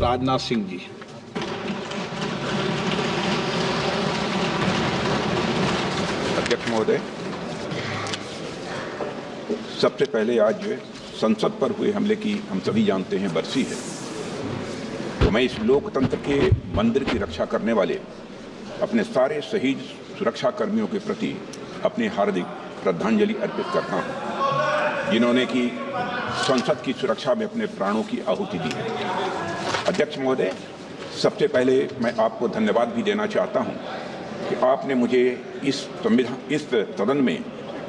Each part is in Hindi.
राजनाथ सिंह जी। अध्यक्ष महोदय, सबसे पहले आज संसद पर हुए हमले की हम सभी जानते हैं बरसी है, तो मैं इस लोकतंत्र के मंदिर की रक्षा करने वाले अपने सारे शहीद सुरक्षा कर्मियों के प्रति अपनी हार्दिक श्रद्धांजलि अर्पित करता हूं, जिन्होंने की संसद की सुरक्षा में अपने प्राणों की आहुति दी है। अध्यक्ष महोदय, सबसे पहले मैं आपको धन्यवाद भी देना चाहता हूं कि आपने मुझे इस सदन में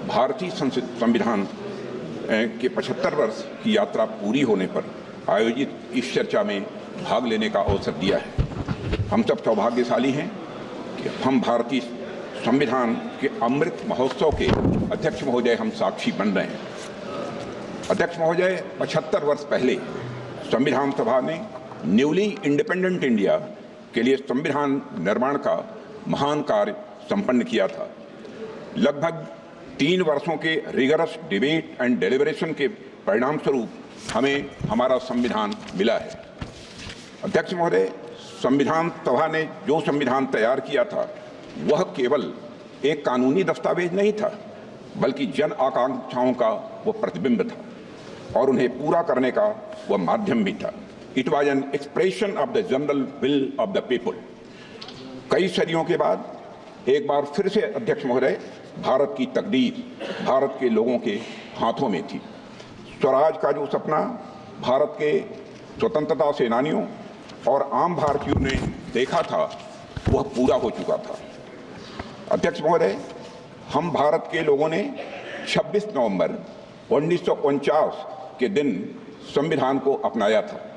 भारतीय संविधान के 75 वर्ष की यात्रा पूरी होने पर आयोजित इस चर्चा में भाग लेने का अवसर दिया है। हम सब सौभाग्यशाली हैं कि हम भारतीय संविधान के अमृत महोत्सव के अध्यक्ष महोदय हम साक्षी बन रहे हैं। अध्यक्ष महोदय, 75 वर्ष पहले संविधान सभा ने न्यूली इंडिपेंडेंट इंडिया के लिए संविधान निर्माण का महान कार्य संपन्न किया था। लगभग 3 वर्षों के रिगरस डिबेट एंड डेलिब्रेशन के परिणाम स्वरूप हमें हमारा संविधान मिला है। अध्यक्ष महोदय, संविधान सभा ने जो संविधान तैयार किया था वह केवल एक कानूनी दस्तावेज नहीं था, बल्कि जन आकांक्षाओं का वो प्रतिबिंब था और उन्हें पूरा करने का वह माध्यम भी था। It was an expression of the general will of the people. कई सदियों के बाद एक बार फिर से अध्यक्ष महोदय, भारत की तकदीर भारत के लोगों के हाथों में थी। स्वराज का जो सपना भारत के स्वतंत्रता सेनानियों और आम भारतीयों ने देखा था वह पूरा हो चुका था। अध्यक्ष महोदय, हम भारत के लोगों ने 26 नवंबर 1949 के दिन संविधान को अपनाया था,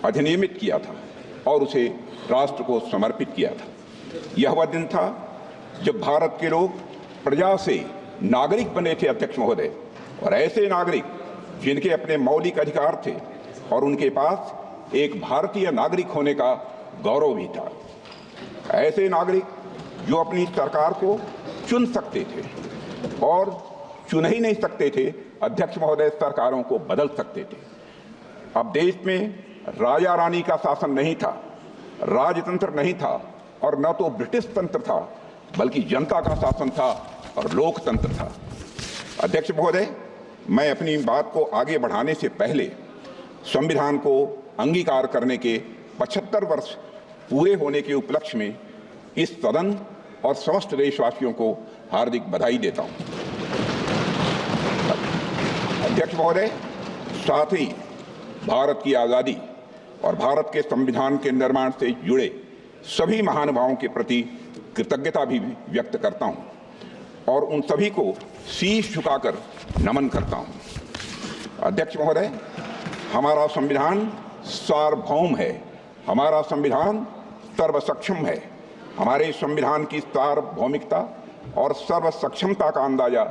अधिनियमित किया था और उसे राष्ट्र को समर्पित किया था। यह वह दिन था जब भारत के लोग प्रजा से नागरिक बने थे अध्यक्ष महोदय, और ऐसे नागरिक जिनके अपने मौलिक अधिकार थे और उनके पास एक भारतीय नागरिक होने का गौरव भी था। ऐसे नागरिक जो अपनी सरकार को चुन सकते थे और चुन ही नहीं सकते थे अध्यक्ष महोदय, सरकारों को बदल सकते थे। अब देश में राजा रानी का शासन नहीं था, राजतंत्र नहीं था और न तो ब्रिटिश तंत्र था, बल्कि जनता का शासन था और लोकतंत्र था। अध्यक्ष महोदय, मैं अपनी बात को आगे बढ़ाने से पहले संविधान को अंगीकार करने के 75 वर्ष पूरे होने के उपलक्ष्य में इस सदन और समस्त देशवासियों को हार्दिक बधाई देता हूं। अध्यक्ष महोदय, साथ ही भारत की आज़ादी और भारत के संविधान के निर्माण से जुड़े सभी महानुभावों के प्रति कृतज्ञता भी व्यक्त करता हूं और उन सभी को शीश झुकाकर नमन करता हूं। अध्यक्ष महोदय, हमारा संविधान सार्वभौम है, हमारा संविधान सर्वसक्षम है। हमारे संविधान की सार्वभौमिकता और सर्वसक्षमता का अंदाजा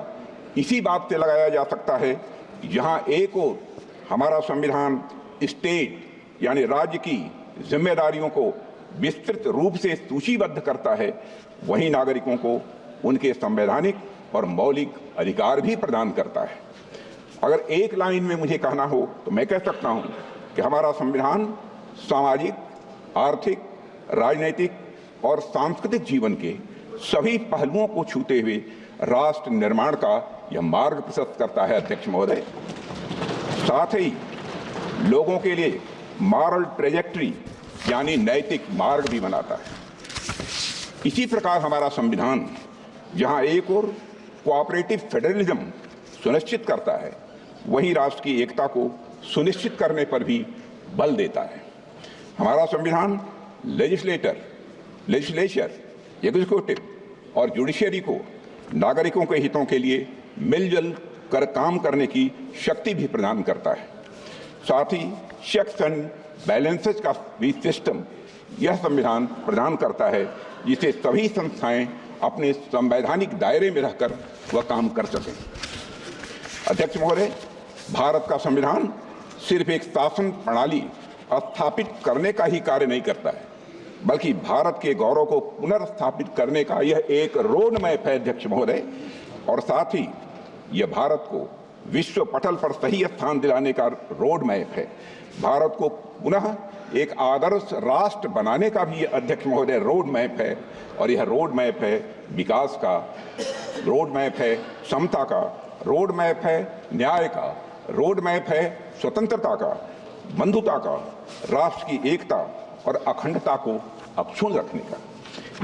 इसी बात से लगाया जा सकता है, जहां एक ओर हमारा संविधान स्टेट यानी राज्य की जिम्मेदारियों को विस्तृत रूप से सूचीबद्ध करता है, वहीं नागरिकों को उनके संवैधानिक और मौलिक अधिकार भी प्रदान करता है। अगर एक लाइन में मुझे कहना हो तो मैं कह सकता हूं कि हमारा संविधान सामाजिक, आर्थिक, राजनीतिक और सांस्कृतिक जीवन के सभी पहलुओं को छूते हुए राष्ट्र निर्माण का यह मार्ग प्रशस्त करता है। अध्यक्ष महोदय, साथ ही लोगों के लिए मॉरल ट्रेजेक्ट्री यानी नैतिक मार्ग भी बनाता है। इसी प्रकार हमारा संविधान जहां एक ओर कोऑपरेटिव फेडरलिज्म सुनिश्चित करता है, वहीं राष्ट्र की एकता को सुनिश्चित करने पर भी बल देता है। हमारा संविधान लेजिस्लेचर, एग्जीक्यूटिव और जुडिशरी को नागरिकों के हितों के लिए मिलजुल कर काम करने की शक्ति भी प्रदान करता है। साथ ही चेक्स एंड बैलेंसेस का भी सिस्टम यह संविधान प्रदान करता है, जिसे सभी संस्थाएं अपने संवैधानिक दायरे में रहकर वह काम कर सकें। अध्यक्ष महोदय, भारत का संविधान सिर्फ एक शासन प्रणाली स्थापित करने का ही कार्य नहीं करता है, बल्कि भारत के गौरव को पुनर्स्थापित करने का यह एक रोड मैप है अध्यक्ष महोदय, और साथ ही यह भारत को विश्व पटल पर सही स्थान दिलाने का रोड मैप है। भारत को पुनः एक आदर्श राष्ट्र बनाने का भी अध्यक्ष महोदय रोड मैप है। और यह रोड मैप है विकास का, रोड मैप है समता का, रोड मैप है न्याय का, रोड मैप है स्वतंत्रता का, बंधुता का, राष्ट्र की एकता और अखंडता को अक्षुण्ण रखने का।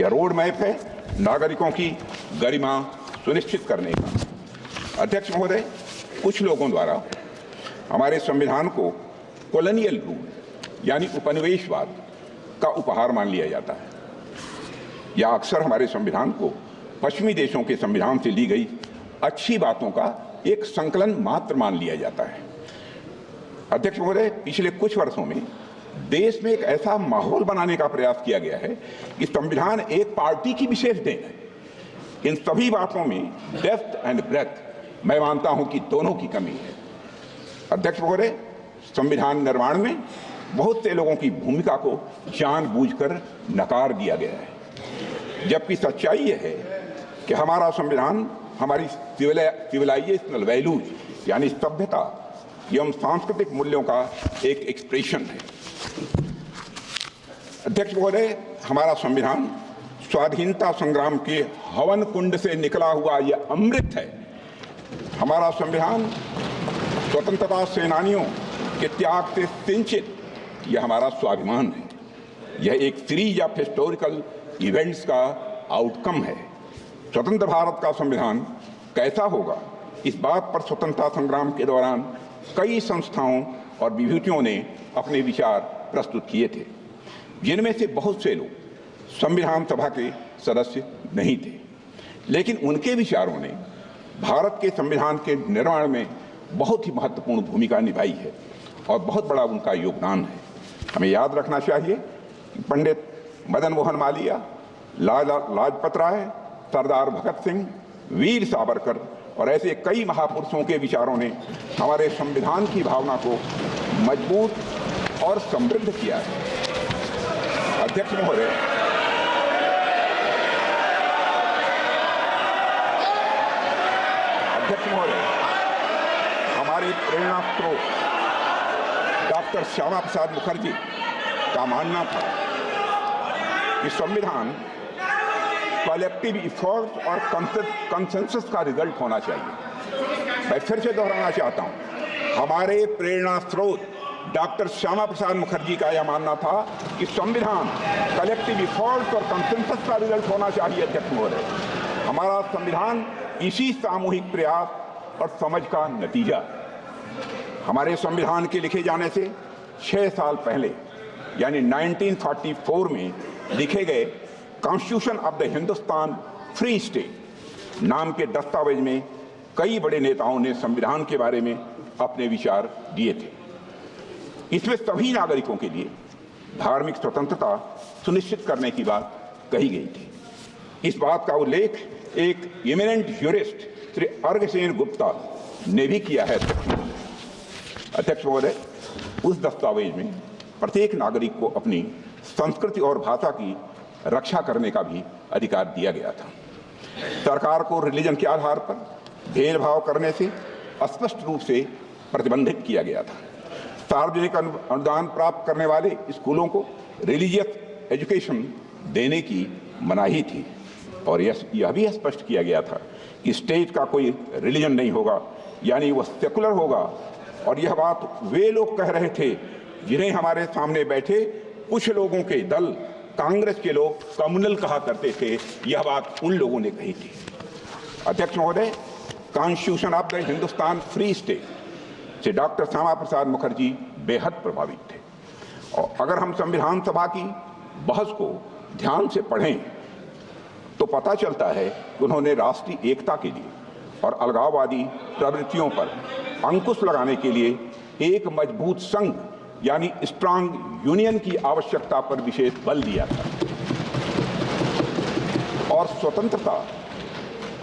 यह रोड मैप है नागरिकों की गरिमा सुनिश्चित करने का। अध्यक्ष महोदय, कुछ लोगों द्वारा हमारे संविधान को कॉलोनियल रूल यानी उपनिवेशवाद का उपहार मान लिया जाता है, या अक्सर हमारे संविधान को पश्चिमी देशों के संविधान से ली गई अच्छी बातों का एक संकलन मात्र मान लिया जाता है। अध्यक्ष महोदय, पिछले कुछ वर्षों में देश में एक ऐसा माहौल बनाने का प्रयास किया गया है कि संविधान एक पार्टी की विशेष देन है। इन सभी बातों में डेप्थ एंड ब्रेथ मैं मानता हूं कि दोनों की कमी है। अध्यक्ष महोदय, संविधान निर्माण में बहुत से लोगों की भूमिका को जानबूझकर नकार दिया गया है, जबकि सच्चाई यह है कि हमारा संविधान हमारी सिविलाइजेशनल वैल्यूज यानी सभ्यता एवं सांस्कृतिक मूल्यों का एक एक्सप्रेशन है। अध्यक्ष महोदय, हमारा संविधान स्वाधीनता संग्राम के हवन कुंड से निकला हुआ यह अमृत है। हमारा संविधान स्वतंत्रता सेनानियों के त्याग से सिंचित यह हमारा स्वाभिमान है। यह एक सीरीज ऑफ हिस्टोरिकल इवेंट्स का आउटकम है। स्वतंत्र भारत का संविधान कैसा होगा, इस बात पर स्वतंत्रता संग्राम के दौरान कई संस्थाओं और विभूतियों ने अपने विचार प्रस्तुत किए थे, जिनमें से बहुत से लोग संविधान सभा के सदस्य नहीं थे, लेकिन उनके विचारों ने भारत के संविधान के निर्माण में बहुत ही महत्वपूर्ण भूमिका निभाई है और बहुत बड़ा उनका योगदान है। हमें याद रखना चाहिए कि पंडित मदन मोहन मालवीय, लाला लाजपत राय, सरदार भगत सिंह, वीर सावरकर और ऐसे कई महापुरुषों के विचारों ने हमारे संविधान की भावना को मजबूत और समृद्ध किया है। अध्यक्ष महोदय, हमारे प्रेरणा स्रोत डॉक्टर श्यामा प्रसाद मुखर्जी का मानना था कि संविधान कलेक्टिव इफोर्ट और कंसेंसस का रिजल्ट होना चाहिए। मैं फिर से दोहराना चाहता हूं, हमारे प्रेरणा स्रोत डॉक्टर श्यामा प्रसाद मुखर्जी का यह मानना था कि संविधान कलेक्टिव इफोर्ट और कंसेंसस का रिजल्ट होना चाहिए। अध्यक्ष महोदय, हमारा संविधान इसी सामूहिक प्रयास और समझ का नतीजा। हमारे संविधान के लिखे जाने से 6 साल पहले यानी 1944 में लिखे गए constitution of the Hindustan free state नाम के दस्तावेज में कई बड़े नेताओं ने संविधान के बारे में अपने विचार दिए थे। इसमें सभी नागरिकों के लिए धार्मिक स्वतंत्रता सुनिश्चित करने की बात कही गई थी। इस बात का उल्लेख एक इमिनेंट ज्यूरिस्ट श्री अर्घसेन गुप्ता ने भी किया है। अध्यक्ष महोदय, उस दस्तावेज में प्रत्येक नागरिक को अपनी संस्कृति और भाषा की रक्षा करने का भी अधिकार दिया गया था। सरकार को रिलीजन के आधार पर भेदभाव करने से स्पष्ट रूप से प्रतिबंधित किया गया था। सार्वजनिक अनुदान प्राप्त करने वाले स्कूलों को रिलीजियस एजुकेशन देने की मनाही थी और यह भी स्पष्ट किया गया था कि स्टेट का कोई रिलीजन नहीं होगा, यानी वह सेकुलर होगा। और यह बात वे लोग कह रहे थे जिन्हें हमारे सामने बैठे कुछ लोगों के दल कांग्रेस के लोग कम्युनल कहा करते थे। यह बात उन लोगों ने कही थी। अध्यक्ष महोदय, constitution of the Hindustan free state से डॉक्टर श्यामा प्रसाद मुखर्जी बेहद प्रभावित थे। और अगर हम संविधान सभा की बहस को ध्यान से पढ़ें तो पता चलता है कि उन्होंने राष्ट्रीय एकता के लिए और अलगाववादी प्रवृत्तियों पर अंकुश लगाने के लिए एक मजबूत संघ यानी स्ट्रांग यूनियन की आवश्यकता पर विशेष बल दिया था और स्वतंत्रता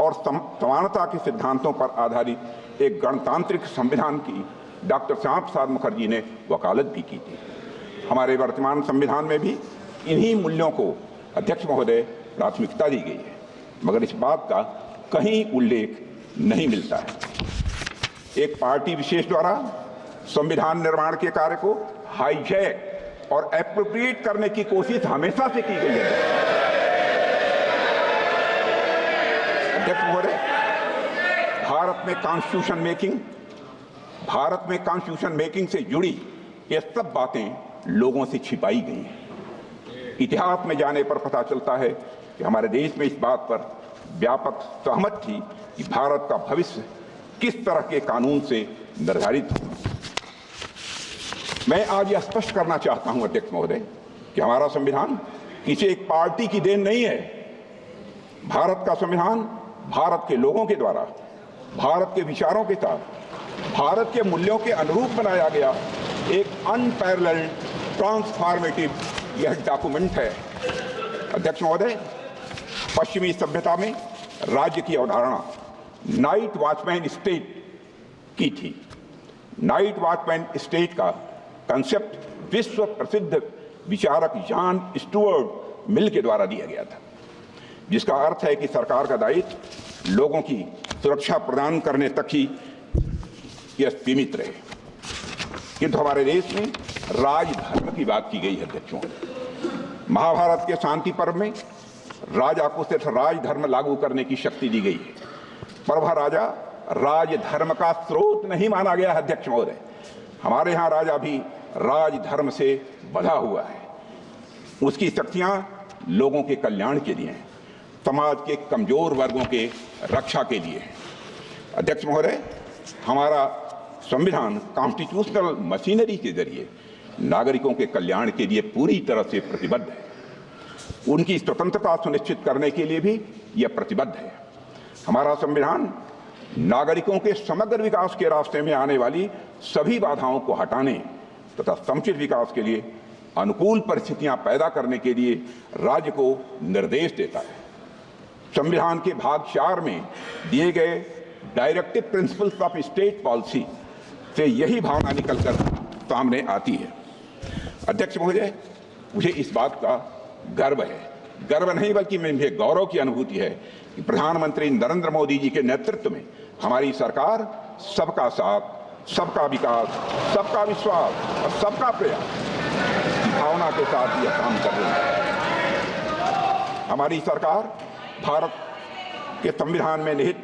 और समानता के सिद्धांतों पर आधारित एक गणतांत्रिक संविधान की डॉक्टर श्यामा प्रसाद मुखर्जी ने वकालत भी की थी। हमारे वर्तमान संविधान में भी इन्हीं मूल्यों को अध्यक्ष महोदय प्राथमिकता दी गई है, मगर इस बात का कहीं उल्लेख नहीं मिलता है। एक पार्टी विशेष द्वारा संविधान निर्माण के कार्य को हाईजैक और एप्रोप्रिएट करने की कोशिश हमेशा से की गई है। अध्यक्ष महोदय, भारत में कॉन्स्टिट्यूशन मेकिंग से जुड़ी ये सब बातें लोगों से छिपाई गई हैं। इतिहास में जाने पर पता चलता है कि हमारे देश में इस बात पर व्यापक सहमत थी कि भारत का भविष्य किस तरह के कानून से निर्धारित हो। मैं आज यह स्पष्ट करना चाहता हूं अध्यक्ष महोदय कि हमारा संविधान किसी एक पार्टी की देन नहीं है। भारत का संविधान भारत के लोगों के द्वारा भारत के विचारों के साथ भारत के मूल्यों के अनुरूप बनाया गया एक अनपैरेलल्ड ट्रांसफॉर्मेटिव यह डॉक्यूमेंट है। अध्यक्ष महोदय, पश्चिमी सभ्यता में राज्य की अवधारणा नाइट वॉचमैन स्टेट की थी। नाइट वॉचमैन स्टेट का कंसेप्ट विश्व प्रसिद्ध विचारक जॉन स्टुअर्ट मिल के द्वारा दिया गया था, जिसका अर्थ है कि सरकार का दायित्व लोगों की सुरक्षा प्रदान करने तक ही यह सीमित रहे। किंतु हमारे देश में राजधर्म की बात की गई है। अध्यक्षों, महाभारत के शांति पर्व में राजा को सिर्फ राजधर्म लागू करने की शक्ति दी गई है, पर वह राजा राजधर्म का स्रोत नहीं माना गया है। अध्यक्ष महोदय, हमारे यहाँ राजा भी राजधर्म से बंधा हुआ है। उसकी शक्तियां लोगों के कल्याण के लिए हैं, समाज के कमजोर वर्गों के रक्षा के लिए है। अध्यक्ष महोदय, हमारा संविधान कॉन्स्टिट्यूशनल मशीनरी के जरिए नागरिकों के कल्याण के लिए पूरी तरह से प्रतिबद्ध है। उनकी स्वतंत्रता सुनिश्चित करने के लिए भी यह प्रतिबद्ध है। हमारा संविधान नागरिकों के समग्र विकास के रास्ते में आने वाली सभी बाधाओं को हटाने तथा समुचित विकास के लिए अनुकूल परिस्थितियां पैदा करने के लिए राज्य को निर्देश देता है। संविधान के भाग 4 में दिए गए directive principles of state policy से यही भावना निकलकर सामने आती है। अध्यक्ष महोदय, मुझे इस बात का गर्व है, गर्व नहीं बल्कि मुझे गौरव की अनुभूति है कि प्रधानमंत्री नरेंद्र मोदी जी के नेतृत्व में हमारी सरकार सबका साथ, सबका विकास, सबका विश्वास और सबका प्रयास की भावना के साथ यह काम कर रही है। हमारी सरकार भारत के संविधान में निहित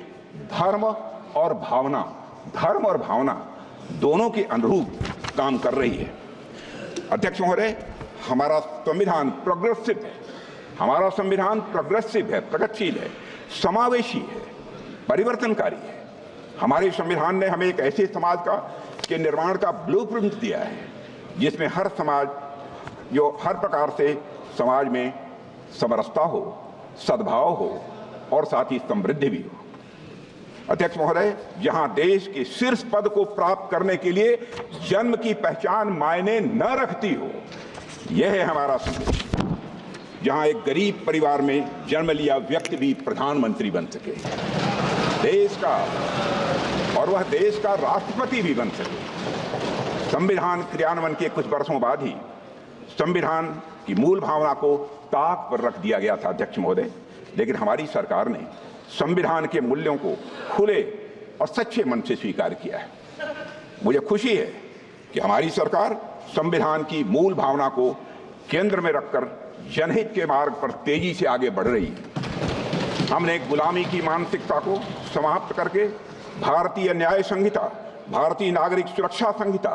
धर्म और भावना दोनों के अनुरूप काम कर रही है। अध्यक्ष महोदय, हमारा संविधान प्रोग्रेसिव है। हमारा संविधान प्रोग्रेसिव है, प्रगतिशील है, समावेशी है, परिवर्तनकारी है। हमारे संविधान ने हमें एक ऐसे समाज के निर्माण का ब्लूप्रिंट दिया है जिसमें हर प्रकार से समाज में समरसता हो, सद्भाव हो और साथ ही समृद्धि भी हो। अध्यक्ष महोदय, जहां देश के शीर्ष पद को प्राप्त करने के लिए जन्म की पहचान मायने न रखती हो, यह है हमारा संदेश। जहां एक गरीब परिवार में जन्म लिया व्यक्ति भी प्रधानमंत्री बन सके, देश का और वह देश का राष्ट्रपति भी बन सके। संविधान क्रियान्वयन के कुछ वर्षों बाद ही संविधान की मूल भावना को ताक पर रख दिया गया था। अध्यक्ष महोदय, लेकिन हमारी सरकार ने संविधान के मूल्यों को खुले और सच्चे मन से स्वीकार किया है। मुझे खुशी है कि हमारी सरकार संविधान की मूल भावना को केंद्र में रखकर जनहित के मार्ग पर तेजी से आगे बढ़ रही है। हमने गुलामी की मानसिकता को समाप्त करके भारतीय न्याय संहिता, भारतीय नागरिक सुरक्षा संहिता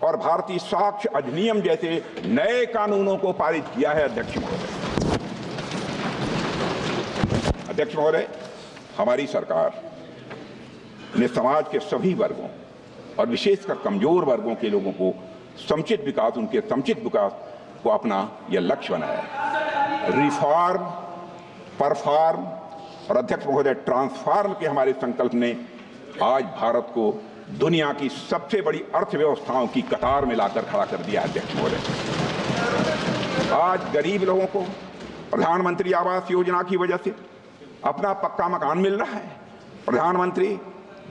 और भारतीय साक्ष्य अधिनियम जैसे नए कानूनों को पारित किया है। अध्यक्ष महोदय, हमारी सरकार ने समाज के सभी वर्गों और विशेषकर कमजोर वर्गों के लोगों को समुचित विकास को अपना यह लक्ष्य बनाया है। रिफॉर्म, परफॉर्म और अध्यक्ष महोदय ट्रांसफॉर्म के हमारे संकल्प ने आज भारत को दुनिया की सबसे बड़ी अर्थव्यवस्थाओं की कतार में लाकर खड़ा कर दिया है। अध्यक्ष महोदय, आज गरीब लोगों को प्रधानमंत्री आवास योजना की वजह से अपना पक्का मकान मिल रहा है। प्रधानमंत्री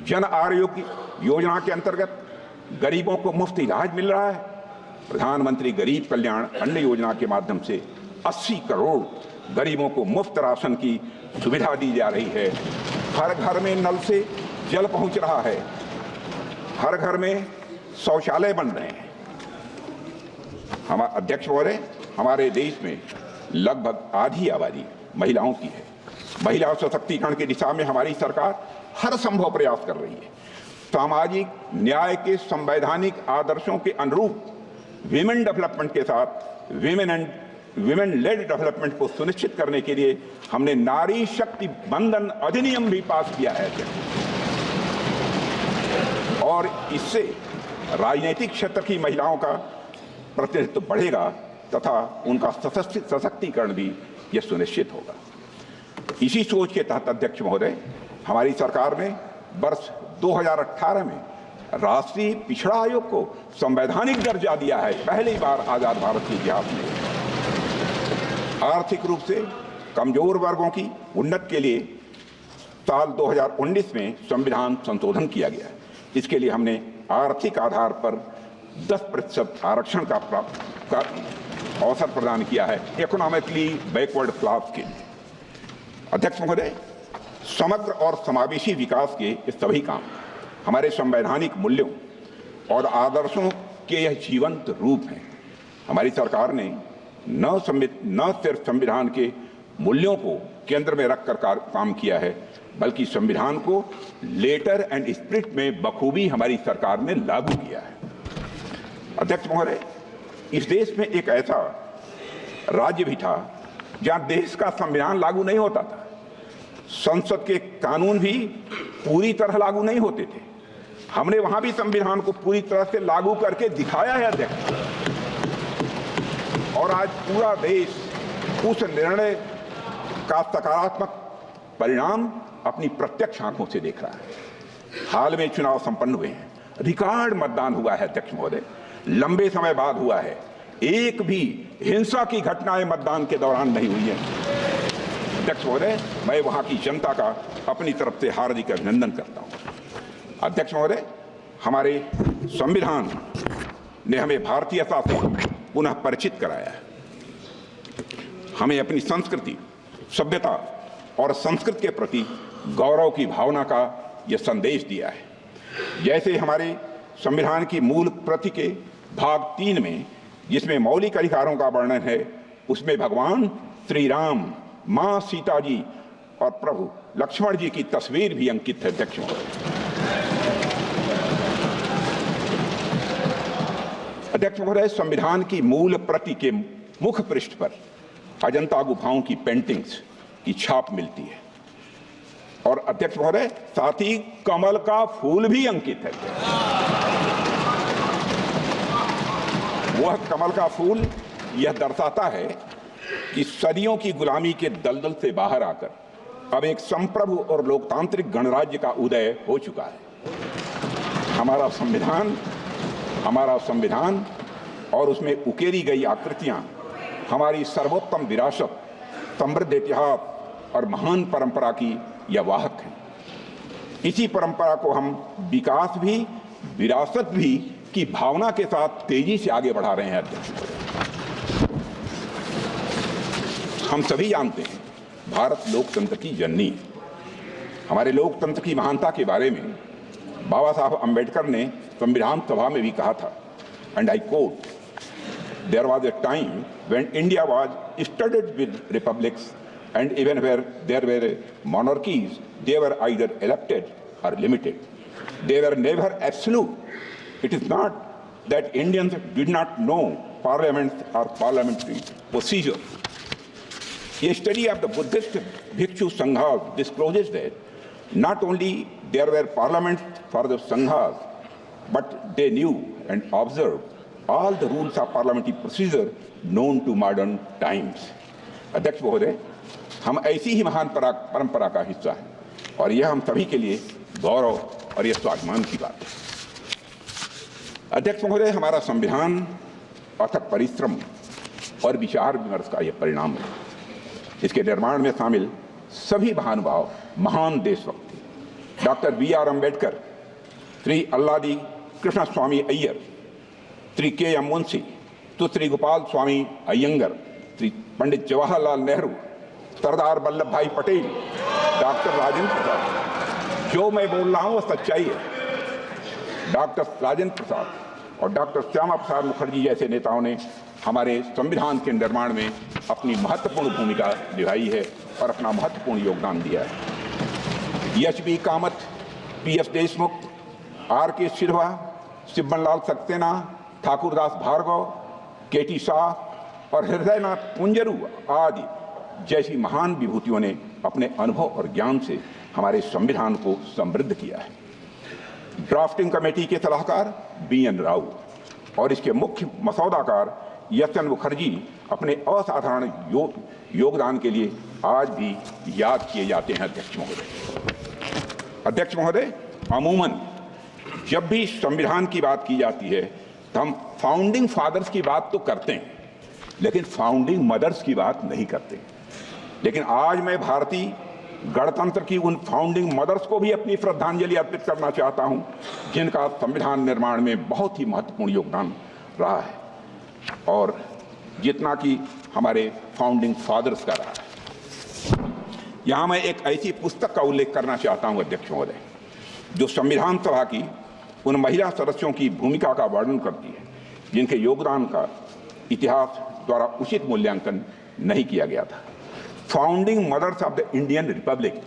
जन आरोग्य योजना के अंतर्गत गरीबों को मुफ्त इलाज मिल रहा है। प्रधानमंत्री गरीब कल्याण अन्न योजना के माध्यम से 80 करोड़ गरीबों को मुफ्त राशन की सुविधा दी जा रही है। हर घर में नल से जल पहुंच रहा है, हर घर में शौचालय बन रहे हैं। अध्यक्ष महोदय, हमारे देश में लगभग आधी आबादी महिलाओं की है। महिला सशक्तिकरण की दिशा में हमारी सरकार हर संभव प्रयास कर रही है। सामाजिक न्याय के संवैधानिक आदर्शों के अनुरूप विमेन डेवलपमेंट के साथ विमेन लेड डेवलपमेंट को सुनिश्चित करने के लिए हमने नारी शक्ति बंधन अधिनियम भी पास किया है और इससे राजनीतिक क्षेत्र की महिलाओं का प्रतिनिधित्व बढ़ेगा तथा उनका सशक्तिकरण भी यह सुनिश्चित होगा। इसी सोच के तहत अध्यक्ष महोदय, हमारी सरकार ने वर्ष 2018 में राष्ट्रीय पिछड़ा आयोग को संवैधानिक दर्जा दिया है, पहली बार आजाद भारत के इतिहास में। आर्थिक रूप से कमजोर वर्गों की उन्नति के लिए साल 2019 में संविधान संशोधन किया गया। इसके लिए हमने आर्थिक आधार पर 10% आरक्षण का अवसर प्रदान किया है इकोनॉमिकली बैकवर्ड क्लास के लिए। अध्यक्ष महोदय, समग्र और समावेशी विकास के ये सभी काम हमारे संवैधानिक मूल्यों और आदर्शों के यह जीवंत रूप हैं। हमारी सरकार ने न सिर्फ संविधान के मूल्यों को केंद्र में रखकर काम किया है, बल्कि संविधान को लेटर एंड स्पिरिट में बखूबी हमारी सरकार ने लागू किया है। अध्यक्ष महोदय, इस देश में एक ऐसा राज्य भी था जहां देश का संविधान लागू नहीं होता था। संसद के कानून भी पूरी तरह लागू नहीं होते थे। हमने वहां भी संविधान को पूरी तरह से लागू करके दिखाया है अध्यक्ष, और आज पूरा देश उस निर्णय का सकारात्मक परिणाम अपनी प्रत्यक्ष आंखों से देख रहा है। हाल में चुनाव संपन्न हुए हैं, रिकॉर्ड मतदान हुआ है अध्यक्ष महोदय, लंबे समय बाद हुआ है। एक भी हिंसा की घटनाएं मतदान के दौरान नहीं हुई है। अध्यक्ष महोदय, मैं वहां की जनता का अपनी तरफ से हार्दिक अभिनंदन करता हूं। अध्यक्ष महोदय, हमारे संविधान ने हमें भारतीयता से पुनः परिचित कराया है। हमें अपनी संस्कृति, सभ्यता और संस्कृति के प्रति गौरव की भावना का यह संदेश दिया है। जैसे हमारे संविधान की मूल प्रति के भाग 3 में, जिसमें मौलिक अधिकारों का वर्णन है, उसमें भगवान श्री राम, मां सीता जी और प्रभु लक्ष्मण जी की तस्वीर भी अंकित है। अध्यक्ष महोदय, संविधान की मूल प्रति के मुख पृष्ठ पर अजंता गुफाओं की पेंटिंग्स की छाप मिलती है और अध्यक्ष महोदय, साथ ही कमल का फूल भी अंकित है। वह कमल का फूल यह दर्शाता है कि सदियों की गुलामी के दलदल से बाहर आकर अब एक संप्रभु और लोकतांत्रिक गणराज्य का उदय हो चुका है। हमारा संविधान और उसमें उकेरी गई आकृतियां हमारी सर्वोत्तम विरासत, समृद्ध इतिहास और महान परंपरा की यह वाहक है। इसी परंपरा को हम विकास भी, विरासत भी की भावना के साथ तेजी से आगे बढ़ा रहे हैं। हम सभी जानते हैं, भारत लोकतंत्र की जननी है। हमारे लोकतंत्र की महानता के बारे में बाबा साहब अम्बेडकर ने संविधान सभा में भी कहा था, and I quote, there was a time when India was studded with republics and even where there were monarchies, they were either elected or limited. They were never absolute. It is not that Indians did not know parliaments or parliamentary procedure. A study of the Buddhist Bhikshu Sanghas discloses that not only there were parliaments for the Sanghas, but they knew and observed all the rules of parliamentary procedure known to modern times. अध्यक्ष महोदय, हम ऐसी ही महान परंपरा का हिस्सा हैं और यह हम सभी के लिए गौरव और यह स्वाभिमान की बात है। अध्यक्ष महोदय, हमारा संविधान अथक परिश्रम और विचार विमर्श का यह परिणाम है। इसके निर्माण में शामिल सभी महानुभाव महान देशभक्त, डॉक्टर B.R. अम्बेडकर, श्री अल्लादी कृष्ण स्वामी अय्यर, श्री K.M. मुंशी, सुश्री गोपाल स्वामी अयंगर, श्री पंडित जवाहरलाल नेहरू, सरदार वल्लभ भाई पटेल, डॉक्टर राजेंद्र प्रसाद, जो मैं बोल रहा हूं वो सच्चाई है। डॉक्टर राजेंद्र प्रसाद, और डॉक्टर श्यामा प्रसाद मुखर्जी जैसे नेताओं ने हमारे संविधान के निर्माण में अपनी महत्वपूर्ण भूमिका निभाई है और अपना महत्वपूर्ण योगदान दिया है। HB. Kamat, PS. Deshmukh, R K. सिल्वा, शिवबनलाल सक्सेना, ठाकुरदास भार्गव, के.टी. शाह और हृदयनाथ कुंजरू आदि जैसी महान विभूतियों ने अपने अनुभव और ज्ञान से हमारे संविधान को समृद्ध किया है। ड्राफ्टिंग कमेटी के सलाहकार बी.एन. राव और इसके मुख्य मसौदाकार एस.एन. मुखर्जी अपने असाधारण योगदान के लिए आज भी याद किए जाते हैं। अध्यक्ष महोदय, अमूमन जब भी संविधान की बात की जाती है तो हम फाउंडिंग फादर्स की बात तो करते हैं, लेकिन फाउंडिंग मदर्स की बात नहीं करते। लेकिन आज मैं भारतीय गणतंत्र की उन फाउंडिंग मदर्स को भी अपनी श्रद्धांजलि अर्पित करना चाहता हूं, जिनका संविधान निर्माण में बहुत ही महत्वपूर्ण योगदान रहा है और जितना कि हमारे फाउंडिंग फादर्स का रहा है। यहां मैं एक ऐसी पुस्तक का उल्लेख करना चाहता हूं अध्यक्ष महोदय, जो संविधान सभा की उन महिला सदस्यों की भूमिका का वर्णन करती है जिनके योगदान का इतिहास द्वारा उचित मूल्यांकन नहीं किया गया था। Founding mothers of the Indian republic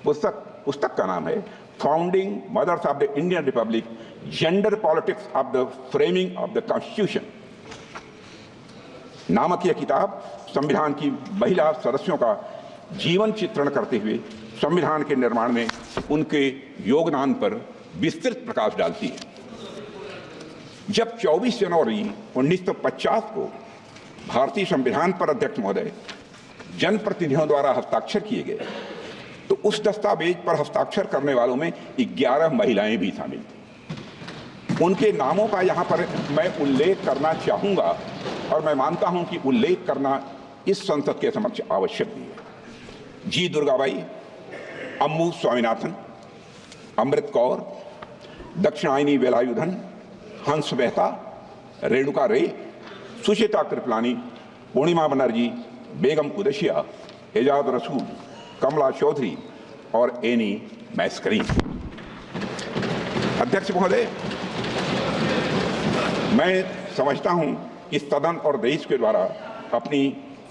पुस्तक का नाम है founding mothers of the Indian republic, gender politics of the framing of the constitution नामक यह किताब संविधान की महिला सदस्यों का जीवन चित्रण करते हुए संविधान के निर्माण में उनके योगदान पर विस्तृत प्रकाश डालती है। जब 24 जनवरी 1950 को भारतीय संविधान पर अध्यक्ष महोदय जनप्रतिनिधियों द्वारा हस्ताक्षर किए गए तो उस दस्तावेज पर हस्ताक्षर करने वालों में 11 महिलाएं भी शामिल थीं। उनके नामों का यहाँ पर मैं उल्लेख करना चाहूँगा और मैं मानता हूँ कि उल्लेख करना इस संसद के समक्ष आवश्यक भी है। जी. दुर्गाबाई, अम्मू स्वामीनाथन, अमृत कौर, दक्षिणायनी वेलायुधन, हंस मेहता, रेणुका रे, सुचिता कृपलानी, पूर्णिमा बनर्जी, बेगम कुदैशिया, एजाज रसूल, कमला चौधरी और एनी मैस्करीन। अध्यक्ष महोदय, मैं समझता हूं कि सदन और देश के द्वारा अपनी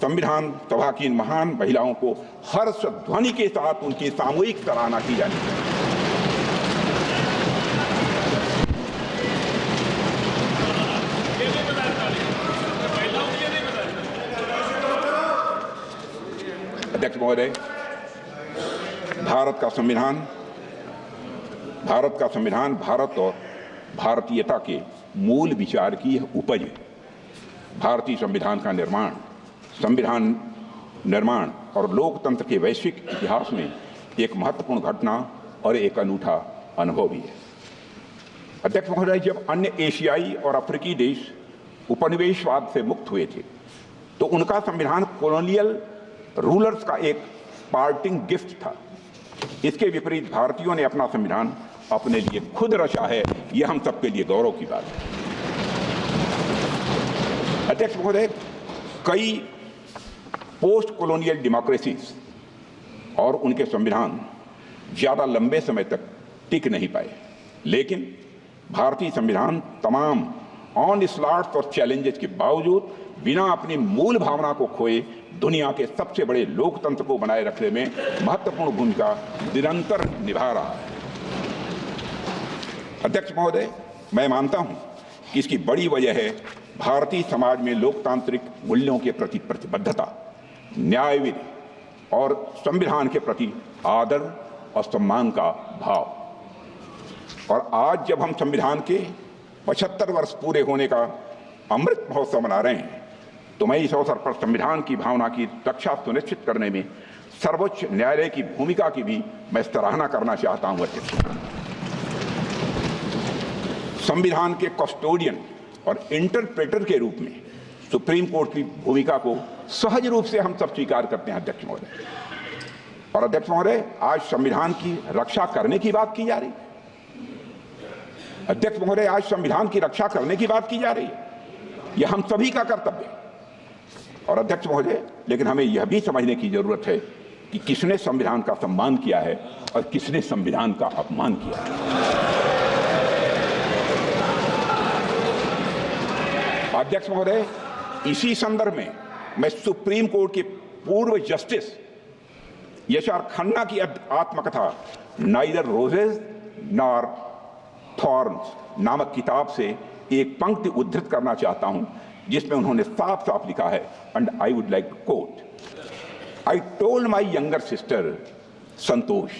संविधान सभा की इन महान महिलाओं को हर्ष ध्वनि के साथ उनकी सामूहिक सराहना की जानी चाहिए। अध्यक्ष महोदय, भारत का संविधान भारत और भारतीयता के मूल विचार की यह उपज है। भारतीय संविधान निर्माण और लोकतंत्र के वैश्विक इतिहास में एक महत्वपूर्ण घटना और एक अनूठा अनुभव भी है। अध्यक्ष महोदय, जब अन्य एशियाई और अफ्रीकी देश उपनिवेशवाद से मुक्त हुए थे तो उनका संविधान कॉलोनियल रूलर्स का एक पार्टिंग गिफ्ट था। इसके विपरीत भारतीयों ने अपना संविधान अपने लिए खुद रचा है। यह हम सबके लिए गौरव की बात है। अध्यक्ष महोदय, कई पोस्ट कॉलोनियल डेमोक्रेसीज और उनके संविधान ज्यादा लंबे समय तक टिक नहीं पाए, लेकिन भारतीय संविधान तमाम ऑनस्लॉट्स और चैलेंजेस के बावजूद बिना अपनी मूल भावना को खोए दुनिया के सबसे बड़े लोकतंत्र को बनाए रखने में महत्वपूर्ण भूमिका निरंतर निभा रहा है। अध्यक्ष महोदय, मैं मानता हूं कि इसकी बड़ी वजह है भारतीय समाज में लोकतांत्रिक मूल्यों के प्रति प्रतिबद्धता, न्याय विधि और संविधान के प्रति आदर और सम्मान का भाव। और आज जब हम संविधान के 75 वर्ष पूरे होने का अमृत महोत्सव मना रहे हैं तो मैं इस अवसर पर संविधान की भावना की रक्षा सुनिश्चित करने में सर्वोच्च न्यायालय की भूमिका की भी मैं सराहना करना चाहता हूं। संविधान के कस्टोडियन और इंटरप्रेटर के रूप में सुप्रीम कोर्ट की भूमिका को सहज रूप से हम सब स्वीकार करते हैं। अध्यक्ष महोदय, और अध्यक्ष महोदय, आज संविधान की रक्षा करने की बात की जा रही है। अध्यक्ष महोदय, आज संविधान की रक्षा करने की बात की जा रही है। यह हम सभी का कर्तव्य है। और अध्यक्ष महोदय, लेकिन हमें यह भी समझने की जरूरत है कि किसने संविधान का सम्मान किया है और किसने संविधान का अपमान किया है। अध्यक्ष महोदय, इसी संदर्भ में मैं सुप्रीम कोर्ट के पूर्व जस्टिस यशआर खन्ना की आत्मकथा नाइदर रोजेज नॉर थॉर्न्स नामक किताब से एक पंक्ति उद्धृत करना चाहता हूं, जिसमें उन्होंने साफ साफ लिखा है, and I would like to quote, I told my younger sister Santosh,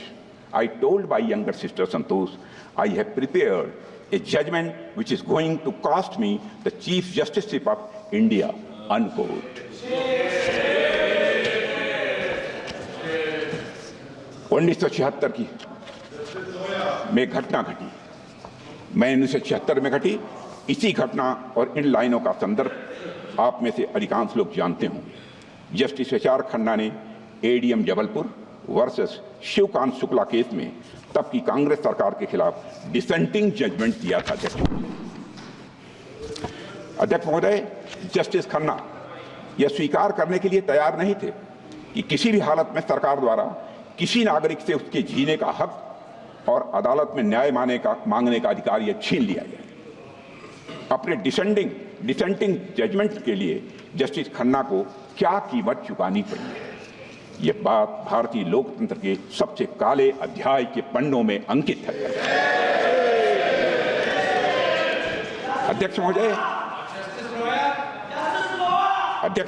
I have prepared a judgment which is going to cost me the Chief Justiceship of India, unquote. 1976 की में घटना घटी, मैं 1976 में घटी। इसी घटना और इन लाइनों का संदर्भ आप में से अधिकांश लोग जानते होंगे। जस्टिस यशआर खन्ना ने ADM Jabalpur versus Shivkant Shukla case में तब की कांग्रेस सरकार के खिलाफ डिसेंटिंग जजमेंट दिया था। अध्यक्ष महोदय, जस्टिस खन्ना यह स्वीकार करने के लिए तैयार नहीं थे कि किसी भी हालत में सरकार द्वारा किसी नागरिक से उसके जीने का हक और अदालत में न्याय मांगने का अधिकार यह छीन लिया जाए। अपने डिसेंटिंग जजमेंट के लिए जस्टिस खन्ना को क्या कीमत चुकानी पड़ी है, यह बात भारतीय लोकतंत्र के सबसे काले अध्याय के पन्नों में अंकित है। अध्यक्ष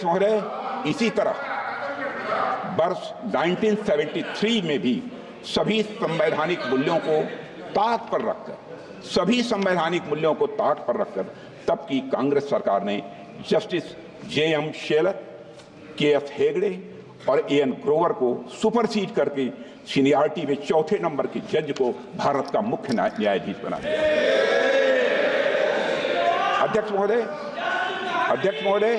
महोदय, इसी तरह वर्ष 1973 में भी सभी संवैधानिक मूल्यों को ताक पर रखकर तब की कांग्रेस सरकार ने justice JM Shelar, KF Hegde और एएन ग्रोवर को सुपरसीड करके सीनियरिटी में चौथे नंबर के जज को भारत का मुख्य न्यायाधीश बना दिया। अध्यक्ष महोदय,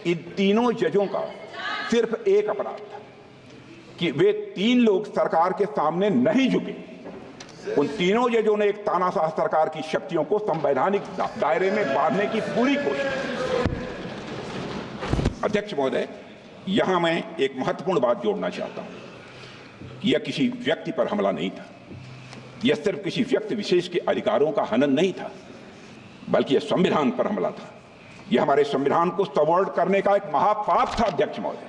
इन तीनों जजों का सिर्फ एक अपराध था कि वे तीन लोग सरकार के सामने नहीं झुके। उन तीनों जजों ने एक तानाशाह सरकार की शक्तियों को संवैधानिक दायरे में बांधने की पूरी कोशिश की। अध्यक्ष महोदय, यहां मैं एक महत्वपूर्ण बात जोड़ना चाहता हूं कि यह किसी व्यक्ति पर हमला नहीं था, यह सिर्फ किसी व्यक्ति विशेष के अधिकारों का हनन नहीं था, बल्कि यह संविधान पर हमला था। यह हमारे संविधान को सबवर्ट करने का एक महापाप था। अध्यक्ष महोदय,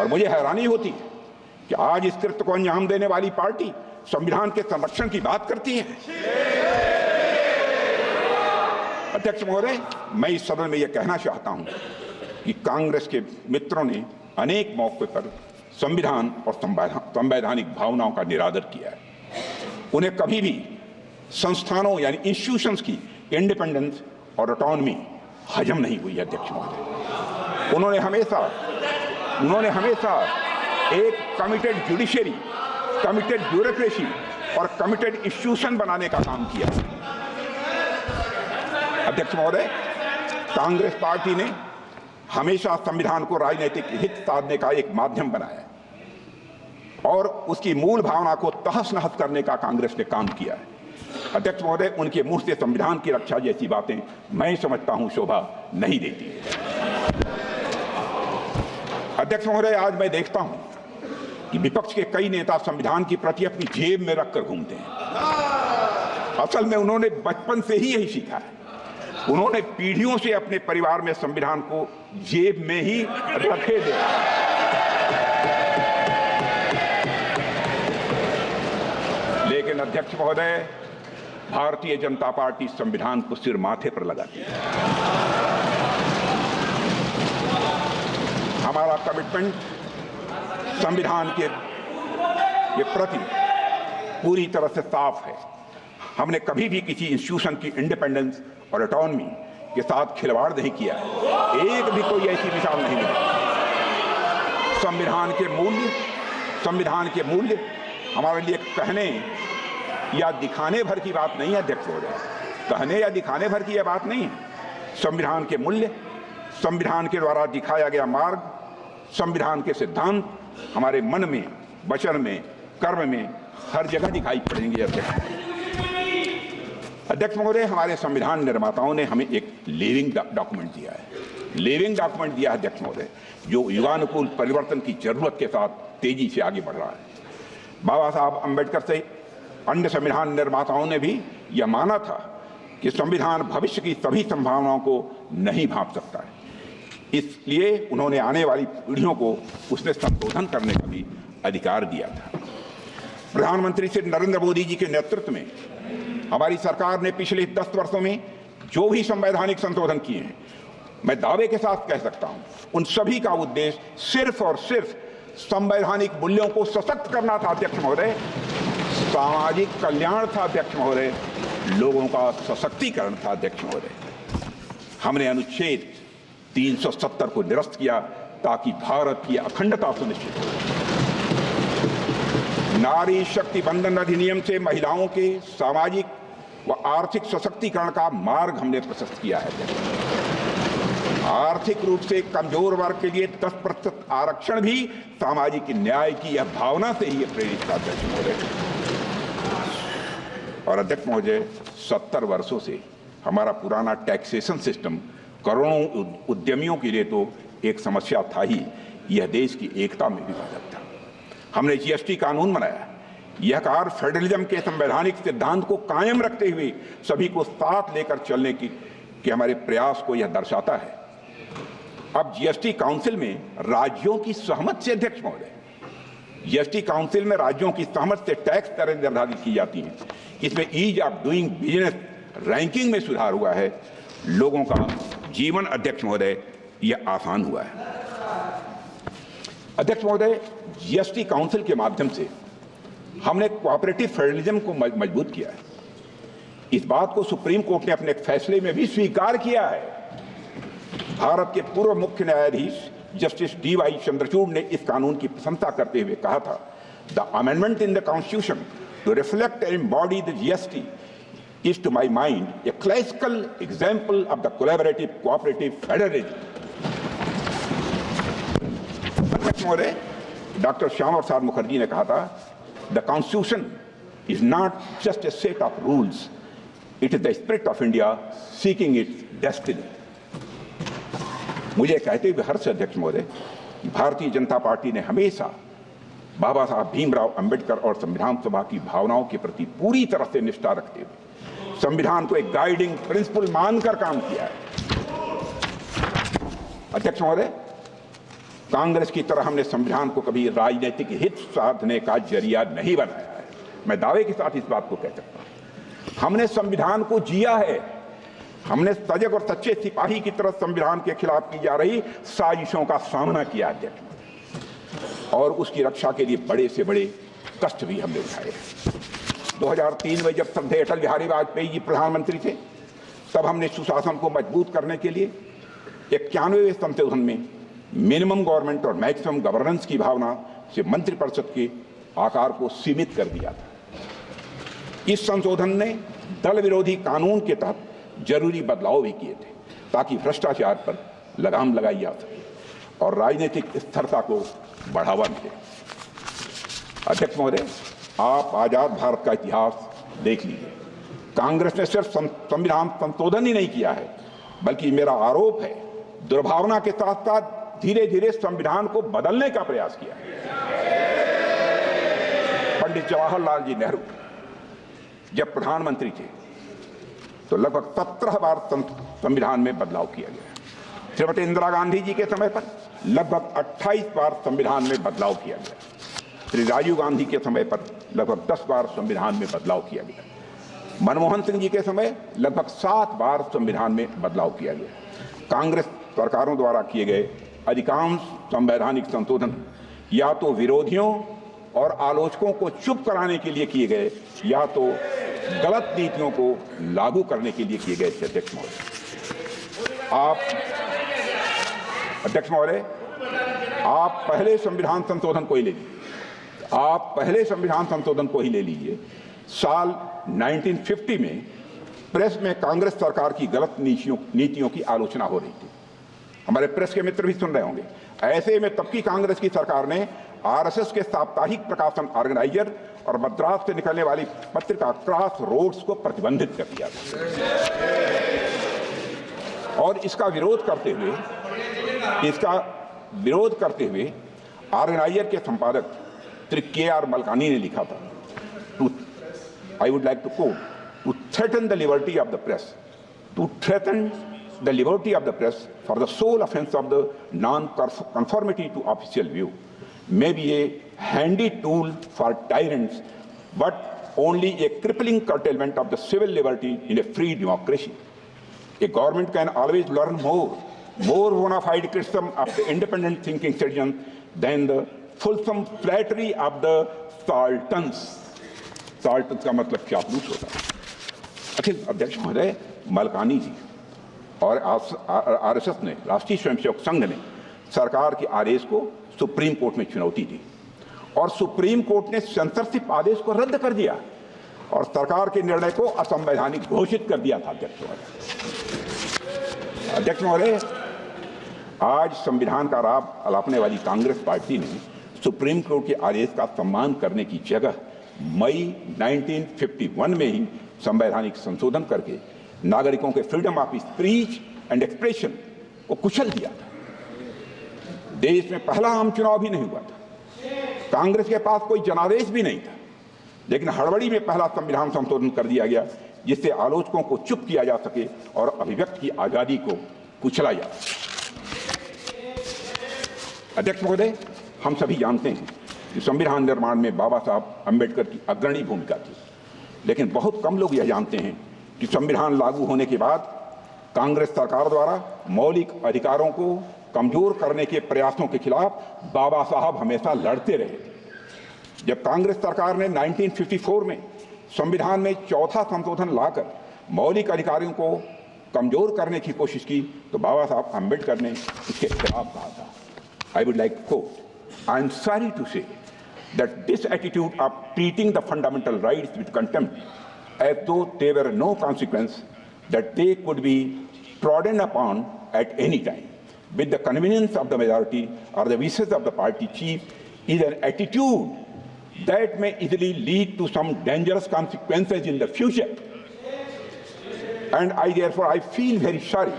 और मुझे हैरानी होती है कि आज इस कृत्य को अंजाम देने वाली पार्टी संविधान के संरक्षण की बात करती है। अध्यक्ष महोदय, मैं इस सदन में यह कहना चाहता हूं कि कांग्रेस के मित्रों ने अनेक मौके पर संविधान और संवैधानिक भावनाओं का निरादर किया है। उन्हें कभी भी संस्थानों यानी इंस्टीट्यूशंस की इंडिपेंडेंस और ऑटोनॉमी हजम नहीं हुई। अध्यक्ष महोदय, उन्होंने हमेशा एक कमिटेड जुडिशरी, कमिटेड ब्यूरोक्रेसी और कमिटेड इंस्टीट्यूशन बनाने का काम किया। अध्यक्ष महोदय, कांग्रेस पार्टी ने हमेशा संविधान को राजनीतिक हित साधने का एक माध्यम बनाया और उसकी मूल भावना को तहस नहस करने का कांग्रेस ने काम किया है। अध्यक्ष महोदय, उनके मुंह से संविधान की रक्षा जैसी बातें मैं समझता हूं शोभा नहीं देती। अध्यक्ष महोदय, आज मैं देखता हूं कि विपक्ष के कई नेता संविधान की प्रति अपनी जेब में रखकर घूमते हैं। असल में उन्होंने बचपन से ही यही सीखा है। उन्होंने पीढ़ियों से अपने परिवार में संविधान को जेब में ही रखे देखा। लेकिन अध्यक्ष महोदय, भारतीय जनता पार्टी संविधान को सिर माथे पर लगाती है। हमारा कमिटमेंट संविधान के प्रति पूरी तरह से साफ है। हमने कभी भी किसी इंस्टीट्यूशन की इंडिपेंडेंस और ऑटोनॉमी के साथ खिलवाड़ नहीं किया है। एक भी कोई ऐसी मिसाल नहीं मिली। संविधान के मूल्य हमारे लिए कहने या दिखाने भर की बात नहीं है। अध्यक्ष महोदय, कहने या दिखाने भर की यह बात नहीं है। संविधान के मूल्य, संविधान के द्वारा दिखाया गया मार्ग, संविधान के सिद्धांत हमारे मन में, वचन में, कर्म में हर जगह दिखाई पड़ेंगे। अध्यक्ष महोदय, हमारे संविधान निर्माताओं ने हमें एक लिविंग डॉक्यूमेंट दिया है। अध्यक्ष महोदय, जो युगानुकूल परिवर्तन की जरूरत के साथ तेजी से आगे बढ़ रहा है। बाबा साहब अम्बेडकर से अन्य संविधान निर्माताओं ने भी यह माना था कि संविधान भविष्य की सभी संभावनाओं को नहीं भांप सकता है। इसलिए उन्होंने आने वाली पीढ़ियों को उसमें संशोधन करने का भी अधिकार दिया था। प्रधानमंत्री श्री नरेंद्र मोदी जी के नेतृत्व में हमारी सरकार ने पिछले 10 वर्षों में जो भी संवैधानिक संशोधन किए हैं, मैं दावे के साथ कह सकता हूं, उन सभी का उद्देश्य सिर्फ और सिर्फ संवैधानिक मूल्यों को सशक्त करना था अध्यक्ष महोदय, सामाजिक कल्याण था अध्यक्ष महोदय, लोगों का सशक्तिकरण था अध्यक्ष महोदय। हमने अनुच्छेद 370 को निरस्त किया ताकि भारत की अखंडता सुनिश्चित हो। नारी शक्ति बंधन अधिनियम से महिलाओं के सामाजिक व आर्थिक सशक्तिकरण का मार्ग हमने प्रशस्त किया है। आर्थिक रूप से कमजोर वर्ग के लिए 10% आरक्षण भी सामाजिक न्याय की यह भावना से ही प्रेरित था अध्यक्ष महोदय। और अध्यक्ष महोदय, 70 वर्षों से हमारा पुराना टैक्सेशन सिस्टम करोड़ों उद्यमियों के लिए तो एक समस्या था ही, यह देश की एकता में भी बाधक था। हमने जीएसटी कानून बनाया। यह कार्य फेडरलिज्म के संवैधानिक सिद्धांत को कायम रखते हुए सभी को साथ लेकर चलने की हमारे प्रयास को यह दर्शाता है। अब जीएसटी काउंसिल में राज्यों की सहमति से अध्यक्ष महोदय, जीएसटी काउंसिल में राज्यों की सहमति से टैक्स दरें निर्धारित की जाती हैं। इसमें ease of doing business ranking में सुधार हुआ है। लोगों का जीवन अध्यक्ष महोदय यह आसान हुआ है। अध्यक्ष महोदय, जीएसटी काउंसिल के माध्यम से हमने कोऑपरेटिव फेडरलिज्म को मजबूत किया है। इस बात को सुप्रीम कोर्ट ने अपने एक फैसले में भी स्वीकार किया है। भारत के पूर्व मुख्य न्यायाधीश जस्टिस डी.वाई. चंद्रचूड़ ने इस कानून की प्रशंसा करते हुए कहा था, the amendment in the constitution to reflect and embody the GST is to my mind a classical example of the collaborative cooperative federalism. अध्यक्ष महोदय, डॉक्टर श्यामा प्रसाद मुखर्जी ने कहा था, the constitution is not just a set of rules, it is the spirit of India seeking its destiny. मुझे कहते हुए हर्ष अध्यक्ष महोदय, भारतीय जनता पार्टी ने हमेशा बाबा साहब भीमराव अंबेडकर और संविधान सभा की भावनाओं के प्रति पूरी तरह से निष्ठा रखते हुए संविधान को एक गाइडिंग प्रिंसिपल मानकर काम किया है। अध्यक्ष महोदय, कांग्रेस की तरह हमने संविधान को कभी राजनीतिक हित साधने का जरिया नहीं बनाया है। मैं दावे के साथ इस बात को कह सकता हूं, हमने संविधान को जिया है। हमने सजग और सच्चे सिपाही की तरह संविधान के खिलाफ की जा रही साजिशों का सामना किया अध्यक्ष, और उसकी रक्षा के लिए बड़े से बड़े कष्ट भी हमने उठाए। 2003 में जब श्रद्धेय अटल बिहारी वाजपेयी जी प्रधानमंत्री थे, तब हमने सुशासन को मजबूत करने के लिए 91वें संशोधन में मिनिमम गवर्नमेंट और मैक्सिमम गवर्नेंस की भावना से मंत्रिपरिषद के आकार को सीमित कर दिया था। इस संशोधन ने दल विरोधी कानून के तहत जरूरी बदलाव भी किए थे ताकि भ्रष्टाचार पर लगाम लगाई जा सके और राजनीतिक स्थिरता को बढ़ावा मिले। अध्यक्ष महोदय, आप आजाद भारत का इतिहास देख लीजिए। कांग्रेस ने सिर्फ संविधान संशोधन ही नहीं किया है, बल्कि मेरा आरोप है दुर्भावना के साथ साथ धीरे धीरे संविधान को बदलने का प्रयास किया। पंडित जवाहरलाल जी नेहरू जब प्रधानमंत्री थे तो लगभग 17 बार संविधान में बदलाव किया गया। श्रीमती इंदिरा गांधी जी के समय पर लगभग 28 बार संविधान में बदलाव किया गया। श्री राजीव गांधी के समय पर लगभग 10 बार संविधान में बदलाव किया गया। मनमोहन सिंह जी के समय लगभग 7 बार संविधान में बदलाव किया गया। कांग्रेस सरकारों द्वारा किए गए अधिकांश संवैधानिक संशोधन या तो विरोधियों और आलोचकों को चुप कराने के लिए किए गए या तो गलत नीतियों को लागू करने के लिए किए गए थे। अध्यक्ष महोदय, आप पहले संविधान संशोधन को ही ले लीजिए। आप पहले संविधान संशोधन को ही ले लीजिए। साल 1950 में प्रेस में कांग्रेस सरकार की गलत नीतियों की आलोचना हो रही थी। हमारे प्रेस के मित्र भी सुन रहे होंगे। ऐसे में तब की कांग्रेस की सरकार ने आरएसएस के साप्ताहिक प्रकाशन ऑर्गेनाइजर और मद्रास से निकलने वाली पत्रिका क्रॉस रोड्स को प्रतिबंधित कर दिया था। और इसका विरोध करते हुए ऑर्गेनाइजर के संपादक श्री के.आर. मलकानी ने लिखा था, I would like to quote, to threaten the liberty of the press, to threaten the liberty of the press for the sole offense of the non-conformity to official view may be a handy tool for tyrants, but only a crippling curtailment of the civil liberty in a free democracy. A government can always learn more bona fide criticism of the independent thinking citizens than the fulsome flattery of the sultans. sultans का मतलब चापलूस होता है। अखिल अध्यक्ष महोदय, मलकानी जी और आरएसएस ने, राष्ट्रीय स्वयंसेवक संघ ने सरकार के आदेश को सुप्रीम कोर्ट में चुनौती दी और सुप्रीम कोर्ट ने सेंसरशिप आदेश को रद्द कर दिया और सरकार के निर्णय को असंवैधानिक घोषित कर दिया था। अध्यक्ष महोदय, आज संविधान का लाभ अलापने वाली कांग्रेस पार्टी ने सुप्रीम कोर्ट के आदेश का सम्मान करने की जगह मई 1951 में ही संवैधानिक संशोधन करके नागरिकों के freedom of speech and expression को कुचल दिया था। देश में पहला आम चुनाव भी नहीं हुआ था, कांग्रेस के पास कोई जनादेश भी नहीं था, लेकिन हड़बड़ी में पहला संविधान संशोधन कर दिया गया जिससे आलोचकों को चुप किया जा सके और अभिव्यक्ति की आजादी को कुचला जा सके। अध्यक्ष महोदय, हम सभी जानते हैं कि संविधान निर्माण में बाबा साहब अम्बेडकर की अग्रणी भूमिका थी, लेकिन बहुत कम लोग यह जानते हैं कि संविधान लागू होने के बाद कांग्रेस सरकार द्वारा मौलिक अधिकारों को कमजोर करने के प्रयासों के खिलाफ बाबा साहब हमेशा लड़ते रहे। जब कांग्रेस सरकार ने 1954 में संविधान में चौथा संशोधन लाकर मौलिक अधिकारों को कमजोर करने की कोशिश की तो बाबा साहब अम्बेडकर ने इसके खिलाफ कहा था। I would like to quote, I am sorry to say that this attitude of treating the fundamental rights with contempt as though there were no consequence, that they could be trodden upon at any time with the convenience of the majority or the wishes of the party chief is an attitude that may easily lead to some dangerous consequences in the future. And I feel very sorry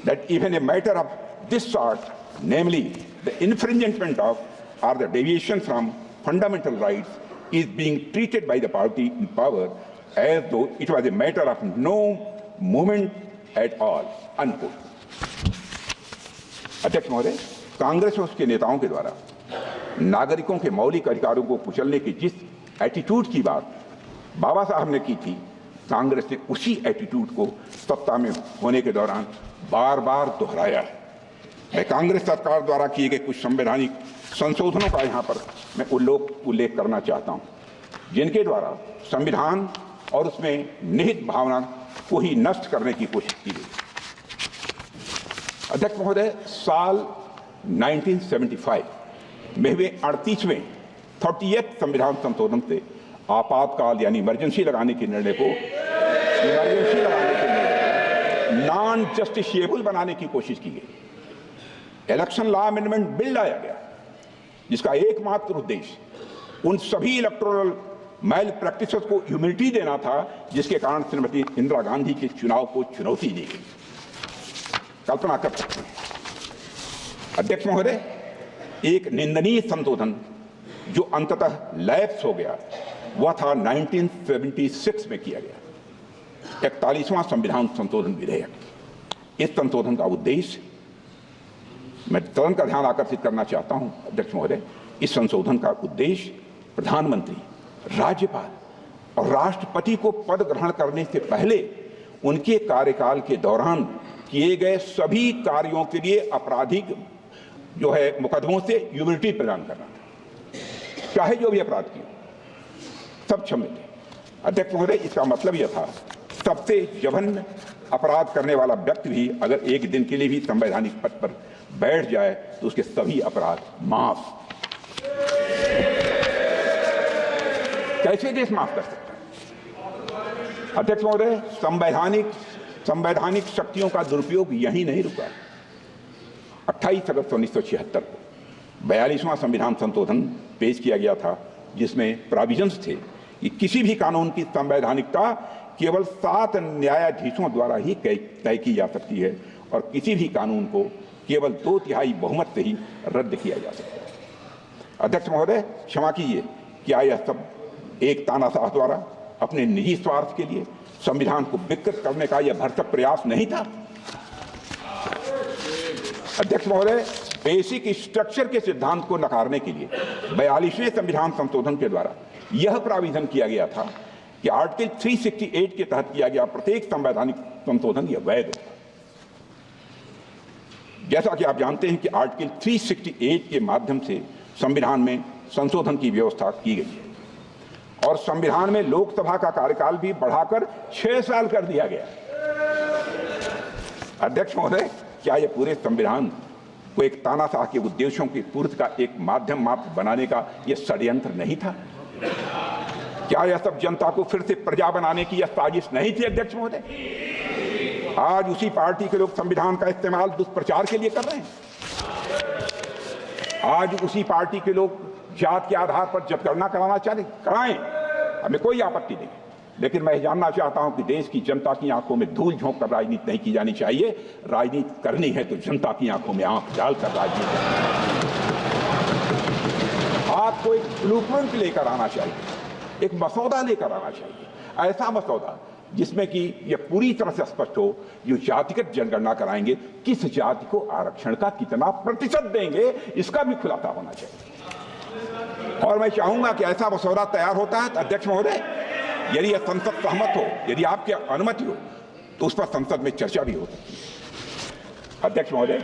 that even a matter of this sort, namely the infringement of or the deviation from fundamental rights, is being treated by the party in power as though it was a matter of no moment at all, unquote. अध्यक्ष महोदय, कांग्रेस और उसके नेताओं के द्वारा नागरिकों के मौलिक अधिकारों को कुचलने की जिस एटीट्यूड की बात बाबा साहब ने की थी, कांग्रेस ने उसी एटीट्यूड को सत्ता में होने के दौरान बार बार दोहराया है। मैं कांग्रेस सरकार द्वारा किए गए कुछ संवैधानिक संशोधनों का यहाँ पर मैं उल्लेख करना चाहता हूँ, जिनके द्वारा संविधान और उसमें निहित भावना को ही नष्ट करने की कोशिश की गई। अध्यक्ष महोदय, साल 1975 में हुए 38वें 38th संविधान संशोधन से आपातकाल यानी इमरजेंसी लगाने के निर्णय को नॉन जस्टिशिएबल बनाने की कोशिश की गई। इलेक्शन लॉ अमेंडमेंट बिल लाया गया जिसका एकमात्र उद्देश्य उन सभी इलेक्टोरल मैल प्रैक्टिसेस को इम्यूनिटी देना था जिसके कारण श्रीमती इंदिरा गांधी के चुनाव को चुनौती दी गई। कल्पना कर सकते हैं अध्यक्ष महोदय, एक निंदनीय संशोधन जो अंततः लैप्स हो गया वह था 1976 में किया गया 41वां संविधान संशोधन विधेयक। इस संशोधन का उद्देश्य, मैं तुरंत का ध्यान आकर्षित करना चाहता हूं अध्यक्ष महोदय, इस संशोधन का उद्देश्य प्रधानमंत्री, राज्यपाल और राष्ट्रपति को पद ग्रहण करने से पहले उनके कार्यकाल के दौरान किए गए सभी कार्यों के लिए आपराधिक जो है मुकदमों से इम्यूनिटी प्रदान करना था, चाहे जो भी अपराध किए सब क्षम्य थे। अध्यक्ष महोदय, इसका मतलब यह था सबसे जघन्य अपराध करने वाला व्यक्ति भी अगर एक दिन के लिए भी संवैधानिक पद पर बैठ जाए तो उसके सभी अपराध माफ। कैसे देश माफ कर सकता है? अध्यक्ष महोदय, संवैधानिक शक्तियों का दुरुपयोग यही नहीं रुका। 28 अगस्त 1976 को 42वां संविधान संशोधन पेश किया गया था जिसमें प्रोविजंस थे कि किसी भी कानून की संवैधानिकता केवल 7 न्यायाधीशों द्वारा ही तय की जा सकती है और किसी भी कानून को केवल 2/3 बहुमत से ही रद्द किया जा सकता है। अध्यक्ष महोदय, क्षमा कीजिए, क्या यह सब एक तानाशाह द्वारा अपने निजी स्वार्थ के लिए संविधान को विकृत करने का यह भरसक प्रयास नहीं था? अध्यक्ष महोदय, बेसिक स्ट्रक्चर के सिद्धांत को नकारने के लिए 42वें संविधान संशोधन के द्वारा यह प्राविधान किया गया था कि आर्टिकल 368 के तहत किया गया प्रत्येक संवैधानिक संशोधन यह वैध होगा। जैसा कि आप जानते हैं कि आर्टिकल 368 के माध्यम से संविधान में संशोधन की व्यवस्था की गई है और संविधान में लोकसभा का कार्यकाल भी बढ़ाकर 6 साल कर दिया गया। अध्यक्ष महोदय, क्या यह पूरे संविधान को एक तानाशाह के उद्देश्यों की पूर्ति का एक माध्यम मात्र बनाने का यह षड्यंत्र नहीं था? क्या यह सब जनता को फिर से प्रजा बनाने की यह साजिश नहीं थी? अध्यक्ष महोदय, आज उसी पार्टी के लोग संविधान का इस्तेमाल दुष्प्रचार के लिए कर रहे हैं। आज उसी पार्टी के लोग जात के आधार पर जनगणना कराना चाहते, कराएं, हमें कोई आपत्ति नहीं, लेकिन मैं जानना चाहता हूं कि देश की जनता की आंखों में धूल झोंक कर राजनीति नहीं की जानी चाहिए। राजनीति करनी है तो जनता की आंखों में आंख डालकर राजनीति आपको एक ब्लूप्रिंट लेकर आना चाहिए, एक मसौदा लेकर आना चाहिए, ऐसा मसौदा जिसमें कि यह पूरी तरह से स्पष्ट हो, जो जातिगत जनगणना कराएंगे किस जाति को आरक्षण का कितना प्रतिशत देंगे, इसका भी खुलासा होना चाहिए। और मैं चाहूंगा कि ऐसा मसौदा तैयार होता है तो अध्यक्ष महोदय, यदि यह संसद सहमत हो, यदि आपकी अनुमति हो, तो उस पर संसद में चर्चा भी हो सकती है। अध्यक्ष महोदय,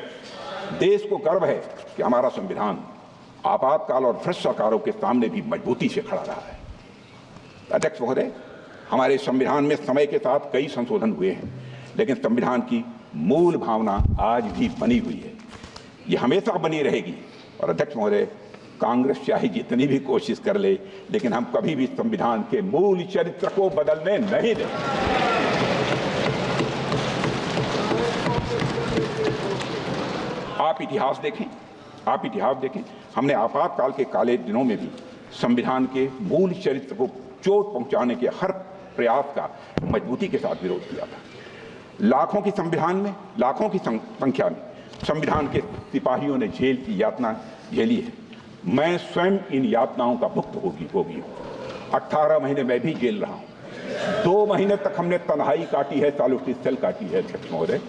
देश को गर्व है कि हमारा संविधान आपातकाल और भ्रष्ट सरकारों के सामने भी मजबूती से खड़ा रहा है। अध्यक्ष महोदय, हमारे संविधान में समय के साथ कई संशोधन हुए हैं, लेकिन संविधान की मूल भावना आज भी बनी हुई है, ये हमेशा बनी रहेगी। और अध्यक्ष महोदय, कांग्रेस चाहे जितनी भी कोशिश कर ले, लेकिन हम कभी भी संविधान के मूल चरित्र को बदलने नहीं देंगे। आप इतिहास देखें, हमने आपातकाल के काले दिनों में भी संविधान के मूल चरित्र को चोट पहुंचाने के हर प्रयास का मजबूती के साथ विरोध किया था। लाखों की संख्या में संविधान के सिपाहियों ने जेल की यातना झेली है। मैं स्वयं इन यातनाओं का भुक्तभोगी हूं। 18 महीने मैं भी जेल रहा हूं। 2 महीने तक हमने तन्हाई काटी है, सॉलिटरी सेल काटी है। अध्यक्ष महोदय,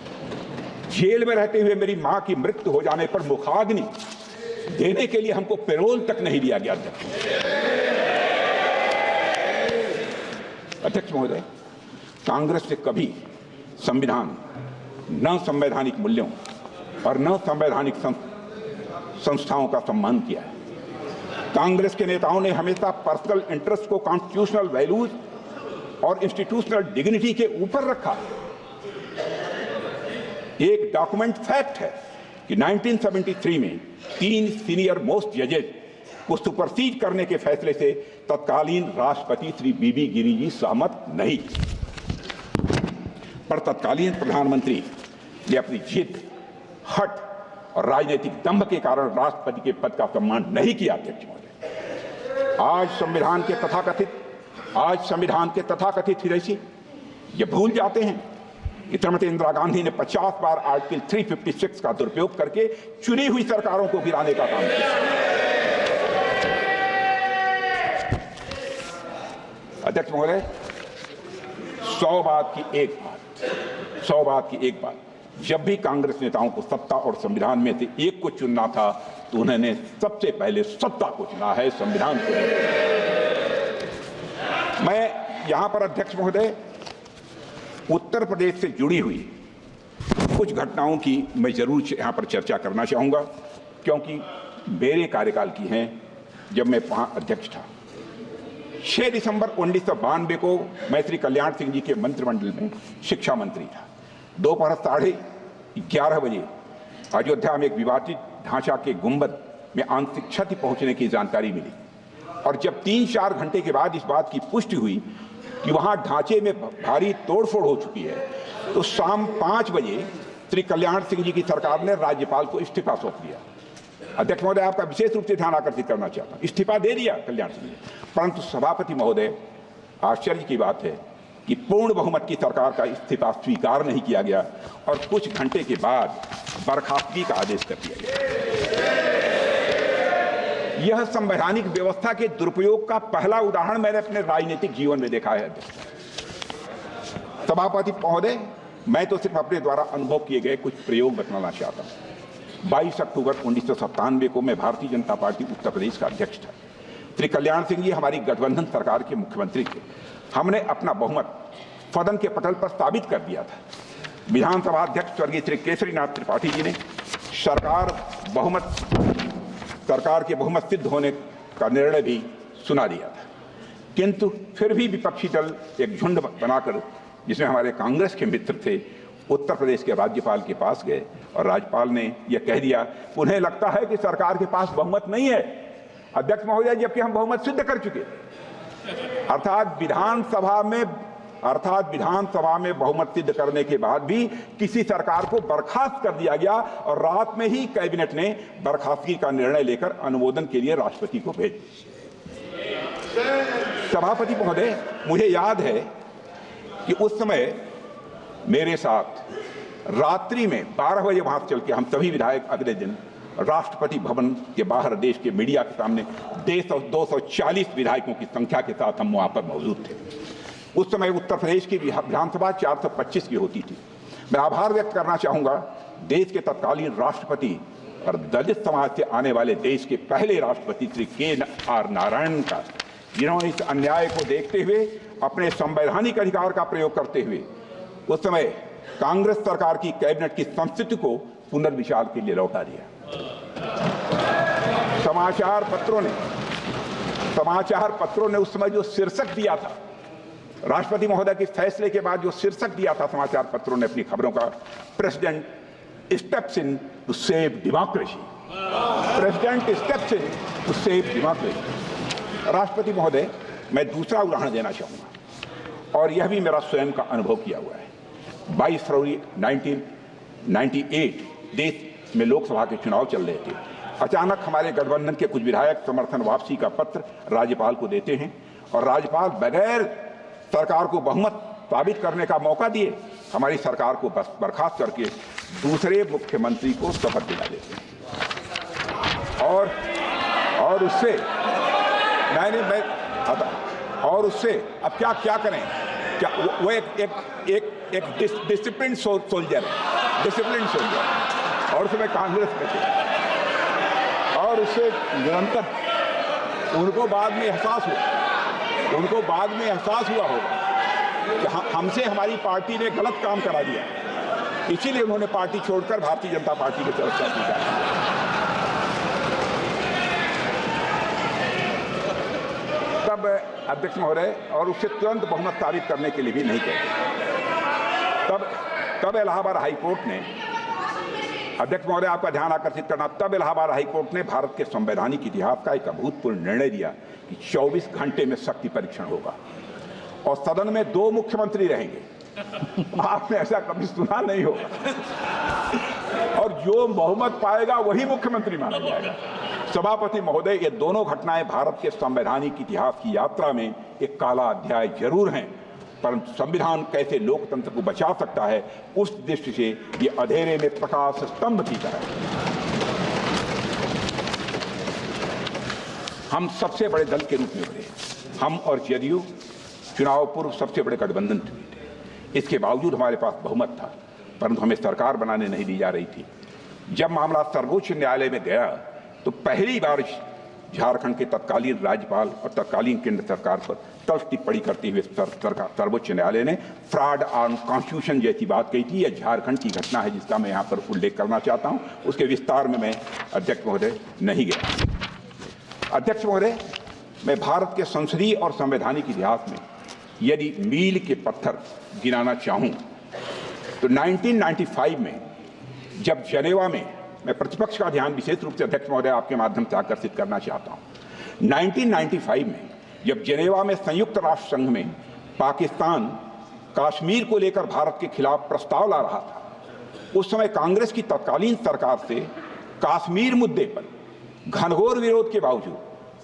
जेल में रहते हुए मेरी मां की मृत्यु हो जाने पर मुखाग्नि देने के लिए हमको पैरोल तक नहीं दिया गया। अध्यक्ष महोदय, कांग्रेस ने कभी संविधान, न संवैधानिक मूल्यों और न संवैधानिक संस्थाओं का सम्मान किया है। कांग्रेस के नेताओं ने हमेशा पर्सनल इंटरेस्ट को कॉन्स्टिट्यूशनल वैल्यूज और इंस्टीट्यूशनल डिग्निटी के ऊपर रखा। एक डॉक्यूमेंट फैक्ट है कि 1973 में 3 सीनियर मोस्ट जजेस को सुपरसीड करने के फैसले से तत्कालीन राष्ट्रपति श्री बीबी गिरी जी सहमत नहीं, पर तत्कालीन प्रधानमंत्री ने अपनी जिद, हट और राजनीतिक दंभ के कारण राष्ट्रपति के पद का सम्मान नहीं किया। अध्यक्ष महोदय, आज संविधान के तथाकथित हितैषी ये भूल जाते हैं कि श्रीमती इंदिरा गांधी ने 50 बार आर्टिकल 356 का दुरुपयोग करके चुनी हुई सरकारों को गिराने का काम किया। अध्यक्ष महोदय, 100 बात की एक बात, जब भी कांग्रेस नेताओं को सत्ता और संविधान में से एक को चुनना था तो उन्होंने सबसे पहले सत्ता को चुना है, संविधान को। मैं यहां पर अध्यक्ष महोदय उत्तर प्रदेश से जुड़ी हुई कुछ घटनाओं की मैं जरूर यहां पर चर्चा करना चाहूंगा, क्योंकि मेरे कार्यकाल की हैं जब मैं वहां अध्यक्ष था। 6 दिसंबर 1992 को मैं श्री कल्याण सिंह जी के मंत्रिमंडल में शिक्षा मंत्री था। दोपहर 11:30 बजे अयोध्या में एक विवादित ढांचा के गुंबद में आंशिक क्षति पहुंचने की जानकारी मिली, और जब 3-4 घंटे के बाद इस बात की पुष्टि हुई कि वहां ढांचे में भारी तोड़फोड़ हो चुकी है, तो शाम 5 बजे श्री कल्याण सिंह जी की सरकार ने राज्यपाल को इस्तीफा सौंप दिया। अध्यक्ष महोदय, आपका विशेष रूप से ध्यान आकर्षित करना चाहता हूं, इस्तीफा दे दिया कल्याण सिंह जी, परंतु सभापति महोदय, आश्चर्य की बात है कि पूर्ण बहुमत की सरकार का इस्तीफा स्वीकार नहीं किया गया और कुछ घंटे के बाद बर्खास्तगी का आदेश कर दिया गया। यह संवैधानिक व्यवस्था के दुरुपयोग का पहला उदाहरण मैंने अपने राजनीतिक जीवन में देखा है। सभापति महोदय, मैं तो सिर्फ अपने द्वारा अनुभव किए गए कुछ प्रयोग बतलाना चाहता हूं। 22 अक्टूबर 1997 को मैं भारतीय जनता पार्टी उत्तर प्रदेश का अध्यक्ष था। श्री कल्याण सिंह जी हमारी गठबंधन सरकार के मुख्यमंत्री थे। हमने अपना बहुमत सदन के पटल पर साबित कर दिया था। विधानसभा अध्यक्ष स्वर्गीय श्री केसरीनाथ त्रिपाठी जी ने सरकार के बहुमत सिद्ध होने का निर्णय भी सुना दिया था, किंतु फिर भी विपक्षी दल एक झुंड बनाकर, जिसमें हमारे कांग्रेस के मित्र थे, उत्तर प्रदेश के राज्यपाल के पास गए और राज्यपाल ने यह कह दिया, उन्हें लगता है कि सरकार के पास बहुमत नहीं है अध्यक्ष महोदय, जबकि हम बहुमत सिद्ध कर चुके। अर्थात विधानसभा में बहुमत सिद्ध करने के बाद भी किसी सरकार को बर्खास्त कर दिया गया और रात में ही कैबिनेट ने बर्खास्तगी का निर्णय लेकर अनुमोदन के लिए राष्ट्रपति को भेज दिया। सभापति महोदय, मुझे याद है कि उस समय मेरे साथ रात्रि में 12 बजे वहां चल के हम सभी विधायक अगले दिन राष्ट्रपति भवन के बाहर देश के मीडिया के सामने 240 विधायकों की संख्या के साथ हम वहां पर मौजूद थे। उस समय उत्तर प्रदेश की विधानसभा 425 की होती थी। मैं आभार व्यक्त करना चाहूंगा देश के तत्कालीन राष्ट्रपति और दलित समाज से आने वाले देश के पहले राष्ट्रपति श्री के.आर. नारायणन का, जिन्होंने इस अन्याय को देखते हुए अपने संवैधानिक अधिकार का प्रयोग करते हुए उस समय कांग्रेस सरकार की कैबिनेट की संस्कृति को पुनर्विचार के लिए लौटा दिया। समाचार पत्रों ने उस समय जो शीर्षक दिया था, राष्ट्रपति महोदय के फैसले के बाद जो शीर्षक दिया था समाचार पत्रों ने अपनी खबरों का, president steps in to save democracy, president steps in to save democracy. राष्ट्रपति महोदय, मैं दूसरा उदाहरण देना चाहूंगा और यह भी मेरा स्वयं का अनुभव किया हुआ है। 22 फरवरी 1998 देश में लोकसभा के चुनाव चल रहे थे। अचानक हमारे गठबंधन के कुछ विधायक समर्थन वापसी का पत्र राज्यपाल को देते हैं और राज्यपाल बगैर सरकार को बहुमत साबित करने का मौका दिए हमारी सरकार को बर्खास्त करके दूसरे मुख्यमंत्री को शपथ दिला देते हैं। और उससे अब क्या करें? क्या वो एक डिसिप्लिन सोल्जर और उसमें कांग्रेस में थे और उससे निरंतर उनको बाद में एहसास हुआ होगा कि हमसे हमारी पार्टी ने गलत काम करा दिया, इसीलिए उन्होंने पार्टी छोड़कर भारतीय जनता पार्टी की तरफ से तब अध्यक्ष महोदय, और उससे तुरंत बहुमत साबित करने के लिए भी नहीं कहते। तब इलाहाबाद हाईकोर्ट ने, अध्यक्ष महोदय आपका ध्यान आकर्षित करना, तब इलाहाबाद हाईकोर्ट ने भारत के संवैधानिक इतिहास का एक अभूतपूर्व निर्णय दिया कि 24 घंटे में शक्ति परीक्षण होगा और सदन में 2 मुख्यमंत्री रहेंगे। आपने ऐसा कभी सुना नहीं होगा और जो बहुमत पाएगा वही मुख्यमंत्री माना जाएगा। सभापति महोदय, ये दोनों घटनाएं भारत के संवैधानिक इतिहास की यात्रा में एक काला अध्याय जरूर हैं, परंतु संविधान कैसे लोकतंत्र को बचा सकता है उस दृष्टि से ये अंधेरे में प्रकाश स्तंभ की तरह है। हम सबसे बड़े दल के रूप में उभरे, हम और जदयू चुनाव पूर्व सबसे बड़े गठबंधन थे। इसके बावजूद हमारे पास बहुमत था, परंतु हमें सरकार बनाने नहीं दी जा रही थी। जब मामला सर्वोच्च न्यायालय में गया तो पहली बार झारखंड के तत्कालीन राज्यपाल और तत्कालीन केंद्र सरकार पर तल्ख टिप्पणी करते हुए सर्वोच्च न्यायालय ने फ्रॉड ऑन कॉन्स्टिट्यूशन जैसी बात कही थी। यह झारखंड की घटना है जिसका मैं यहाँ पर उल्लेख करना चाहता हूँ, उसके विस्तार में मैं अध्यक्ष महोदय नहीं गया। अध्यक्ष महोदय, मैं भारत के संसदीय और संवैधानिक इतिहास में यदि मील के पत्थर गिनाना चाहूँ तो 1995 में जब जेनेवा में, मैं प्रतिपक्ष का ध्यान विशेष रूप से अध्यक्ष महोदय आपके माध्यम से आकर्षित करना चाहता हूं। 1995 में जब जेनेवा में संयुक्त राष्ट्र संघ में पाकिस्तान कश्मीर को लेकर भारत के खिलाफ प्रस्ताव ला रहा था, उस समय कांग्रेस की तत्कालीन सरकार से कश्मीर मुद्दे पर घनघोर विरोध के बावजूद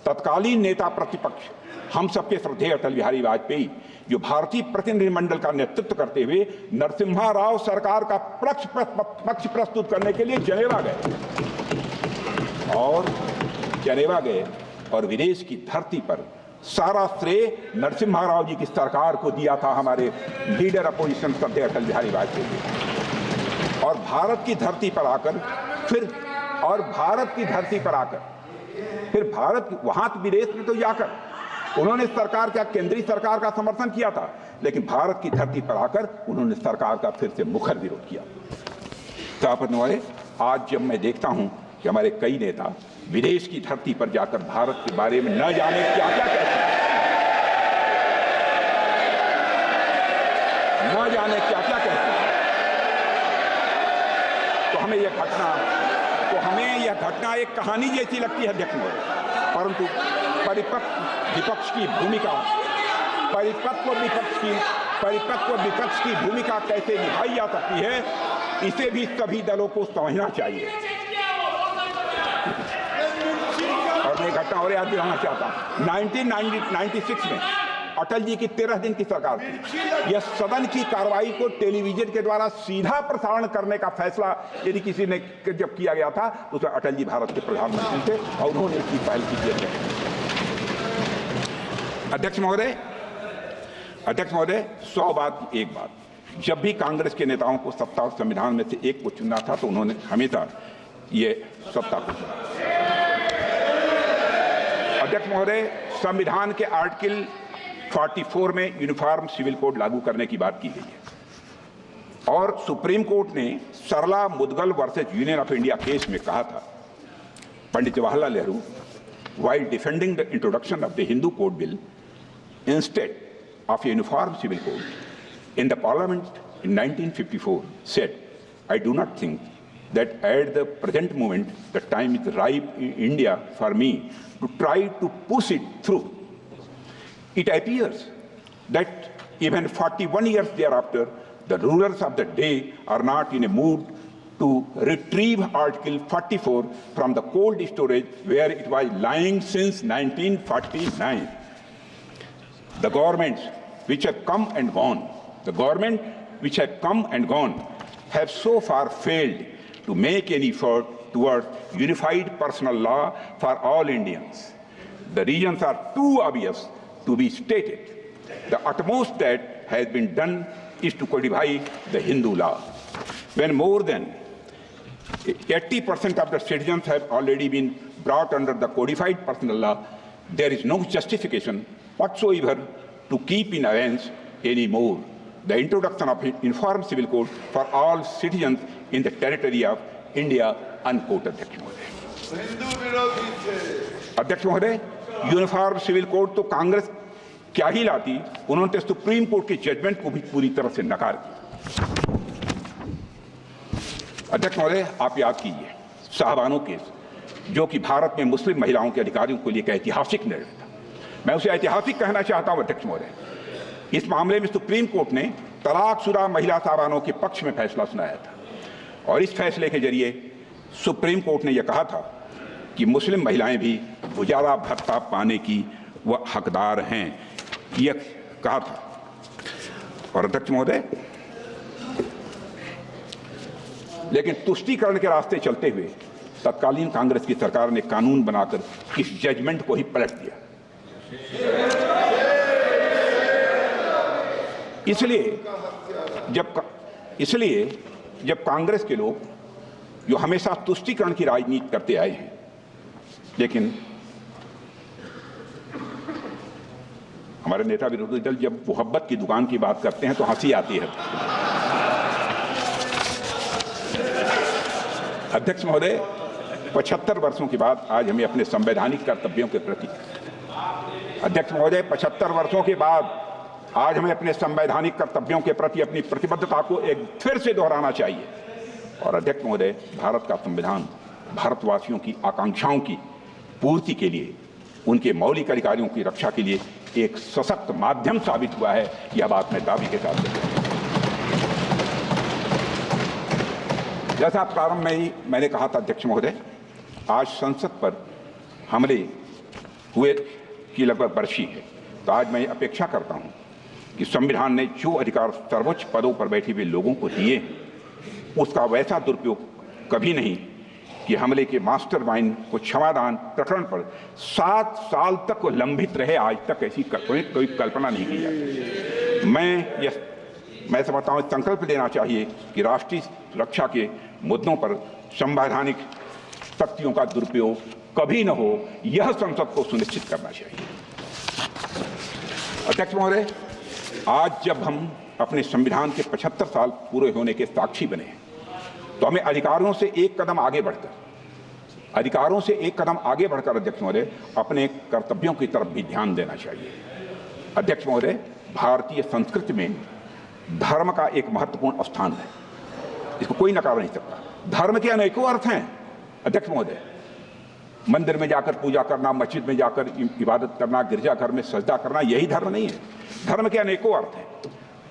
तत्कालीन नेता प्रतिपक्ष हम सबके श्रद्धेय अटल बिहारी वाजपेयी, जो भारतीय प्रतिनिधिमंडल का नेतृत्व करते हुए नरसिम्हा राव सरकार का पक्ष प्रस्तुत करने के लिए जेनेवा गए और जनेवा गए और विदेश की धरती पर सारा श्रेय नरसिम्हा राव जी की सरकार को दिया था, हमारे लीडर अपोजिशन श्रद्धेय अटल बिहारी वाजपेयी। और भारत की धरती पर आकर फिर भारत वहां विदेश में तो जाकर उन्होंने सरकार क्या केंद्रीय सरकार का समर्थन किया था, लेकिन भारत की धरती पर आकर उन्होंने सरकार का फिर से मुखर विरोध किया। सभापति, आज जब मैं देखता हूं कि हमारे कई नेता विदेश की धरती पर जाकर भारत के बारे में न जाने क्या क्या कहते हैं, न जाने क्या क्या कहते हैं, तो हमें यह घटना एक कहानी जैसी लगती है अध्यक्ष महोदय। परंतु परिपक्व विपक्ष की भूमिका कैसे निभाई जा सकती है, इसे भी सभी दलों को समझना चाहिए। और मैं घटना और याद दिलाना चाहता हूं, 1996 में अटल जी की 13 दिन की सरकार थी। यह सदन की कार्रवाई को टेलीविजन के द्वारा सीधा प्रसारण करने का फैसला यदि किसी ने जब किया गया था, तो उसमें अटल जी भारत के प्रधानमंत्री थे और उन्होंने इसकी पहल की थी। अध्यक्ष महोदय, 100 बात एक बात, जब भी कांग्रेस के नेताओं को सत्ता और संविधान में से एक को चुनना था तो उन्होंने हमेशा ये सत्ता को चुना। अध्यक्ष महोदय, संविधान के आर्टिकल 44 में यूनिफॉर्म सिविल कोड लागू करने की बात की गई है और सुप्रीम कोर्ट ने Sarla Mudgal versus union of India case में कहा था, Pandit Jawaharlal Nehru while defending the introduction of the Hindu Code Bill instead of a uniform civil code in the Parliament in 1954 said, I do not think that at the present moment the time is ripe in India for me to try to push it through. It appears that even 41 years thereafter, the rulers of the day are not in a mood to retrieve Article 44 from the cold storage where it was lying since 1949. The governments which have come and gone, have so far failed to make any effort towards unified personal law for all Indians. The reasons are too obvious to be stated. The utmost that has been done is to codify the Hindu law. When more than 80% of the citizens have already been brought under the codified personal law, there is no justification whatsoever to keep in abeyance anymore the introduction of uniform civil code for all citizens in the territory of India, unquote. अध्यक्ष महोदय, यूनिफॉर्म सिविल कोड तो कांग्रेस क्या ही लाती, उन्होंने सुप्रीम कोर्ट के जजमेंट को भी पूरी तरह से नकार दिया। अध्यक्ष महोदय, आप याद कीजिए साहबानो केस, जो कि भारत में मुस्लिम महिलाओं के अधिकारियों को लेकर ऐतिहासिक निर्णय था। मैं उसे ऐतिहासिक कहना चाहता हूं अध्यक्ष महोदय। इस मामले में सुप्रीम कोर्ट ने तलाकशुदा महिला साहबानों के पक्ष में फैसला सुनाया था और इस फैसले के जरिए सुप्रीम कोर्ट ने यह कहा था कि मुस्लिम महिलाएं भी गुजारा भत्ता पाने की वह हकदार हैं, यह कहा था। और अध्यक्ष महोदय, लेकिन तुष्टीकरण के रास्ते चलते हुए तत्कालीन कांग्रेस की सरकार ने कानून बनाकर इस जजमेंट को ही पलट दिया। इसलिए जब कांग्रेस के लोग जो हमेशा तुष्टीकरण की राजनीति करते आए हैं, लेकिन हमारे नेता विरोधी दल जब मोहब्बत की दुकान की बात करते हैं तो हंसी आती है। अध्यक्ष महोदय, 75 वर्षों के बाद आज हमें अपने संवैधानिक कर्तव्यों के प्रति, अध्यक्ष महोदय, 75 वर्षों के बाद आज हमें अपने संवैधानिक कर्तव्यों के प्रति अपनी प्रतिबद्धता को एक फिर से दोहराना चाहिए। और अध्यक्ष महोदय, भारत का संविधान भारतवासियों की आकांक्षाओं की पूर्ति के लिए, उनके मौलिक अधिकारों की रक्षा के लिए एक सशक्त माध्यम साबित हुआ है। यह बात मैं दावे के साथ कहता हूं। जैसा प्रारंभ में ही मैंने कहा था अध्यक्ष महोदय, आज संसद पर हमले हुए की लगभग बरसी है, तो आज मैं अपेक्षा करता हूं कि संविधान ने जो अधिकार सर्वोच्च पदों पर बैठे हुए लोगों को दिए हैं, उसका वैसा दुरुपयोग कभी नहीं कि हमले के मास्टरमाइंड को क्षमादान प्रकरण पर 7 साल तक वो लंबित रहे, आज तक ऐसी कोई कल्पना नहीं की जाती। मैं समझता हूँ संकल्प लेना चाहिए कि राष्ट्रीय सुरक्षा के मुद्दों पर संवैधानिक शक्तियों का दुरुपयोग कभी न हो, यह संसद को सुनिश्चित करना चाहिए। अध्यक्ष महोदय, आज जब हम अपने संविधान के 75 साल पूरे होने के साक्षी बने हैं, तो हमें अधिकारों से एक कदम आगे बढ़कर अध्यक्ष महोदय अपने कर्तव्यों की तरफ भी ध्यान देना चाहिए। अध्यक्ष महोदय, भारतीय संस्कृति में धर्म का एक महत्वपूर्ण स्थान है, इसको कोई नकार नहीं सकता। धर्म के अनेकों अर्थ हैं अध्यक्ष महोदय। मंदिर में जाकर पूजा करना, मस्जिद में जाकर इबादत करना, गिरजाघर में सजदा करना, यही धर्म नहीं है। धर्म के अनेकों अर्थ हैं,